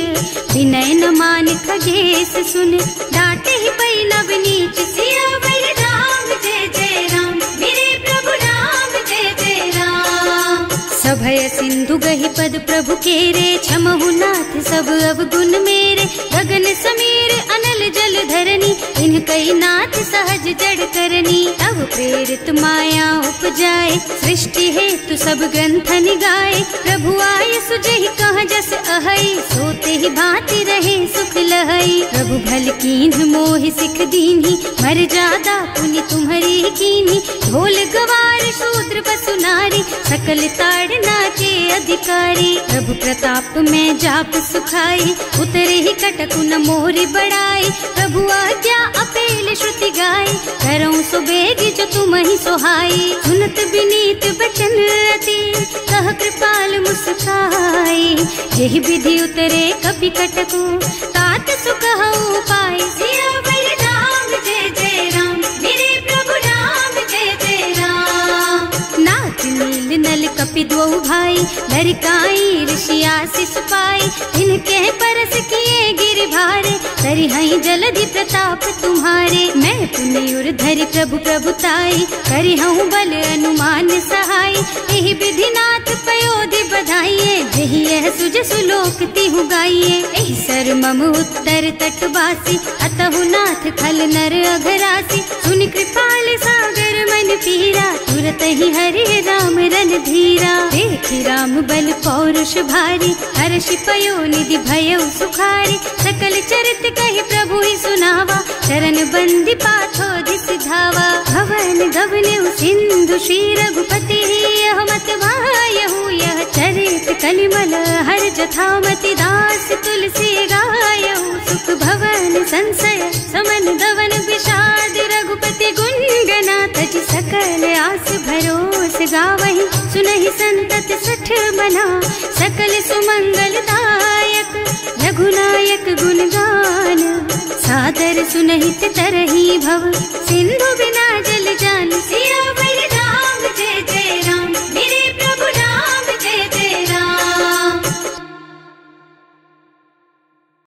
विनय न मान खगेश सुन, डांटे ही पई नव नीच। सियावर राम जय जय राम, मेरे प्रभु राम जय जय राम। सभय सिंधु गहि पद प्रभु केरे, क्षमहु नाथ सब अवगुण मेरे, गगन समीर अनल जल धरनी, इनकई नाथ सहज जड़ करनी। तब प्रेरित माया उपजाए, सृष्टि हेतु सब ग्रंथ निगाए, प्रभु आय सुजहि कहाँ जस अहई, सोते ही भांति रहे सुख लहई। प्रभु भल कीन्ह मोहि सिख दीन्ही, मर जादा पुनि तुम्हरी कीन्ही, ढोल गवार शूद्र पशु नारी, सकल ताड़ना के अधिकारी। प्रभु प्रताप में जाप सुखाई, उतरे ही कटकु न मोरि बड़ाई, प्रभु आज्ञा अपेल श्रुति गाय, करऊं सो बेगी जो तुम ही सोहाई। सुनत विनीत बचन अति, कह कृपाल मुस्काई, यही विधि उतरे कपि कटकु, तात सुकहु पाई। सियावर राम जय जय राम, मेरे प्रभु राम जय जय राम। नाथ नील नल कपि द्वौ भाई, लरिकाई ऋषि आशीष पाई, इनके परस किए गिर भारे, तरिहई जलधि प्रताप तुम्हारे। मैं पुनि उर धरि प्रभु प्रभुताई, करिहऊँ बल अनुमान सहाय, यही विधिनाथ पयोधि बधाइए, यही यह सुज सुलोक तिहु गाइए। एहि सर कर मम उत्तर तटवासी, अतहु नाथ खल नर अघरासी। सुनि कृपाल सागर मन पीरा, तुरत ही हरि राम रन धीरा। देखि राम बल पौरुष भारी, हर्षि पयो निधि भयउ सुखारी। सकल चरित कहि प्रभु ही सुनावा, चरण बंदी पाछो दिस धावा। भवन गगन सिंधु श्री रघुपति, यह मत वायहु यह चरित कलिमल हर जथामति। दास तुलसी गायहु, सुख भवन संशय समन दवन विषाद। रघुपति गुण गना तज सकल आस भरोस गावहि। सुनहि संतत सठ मना, सकल सुमंगल दायक। रघुनायक गुण गान, सादर सुनहित तरहि भव। सिंधु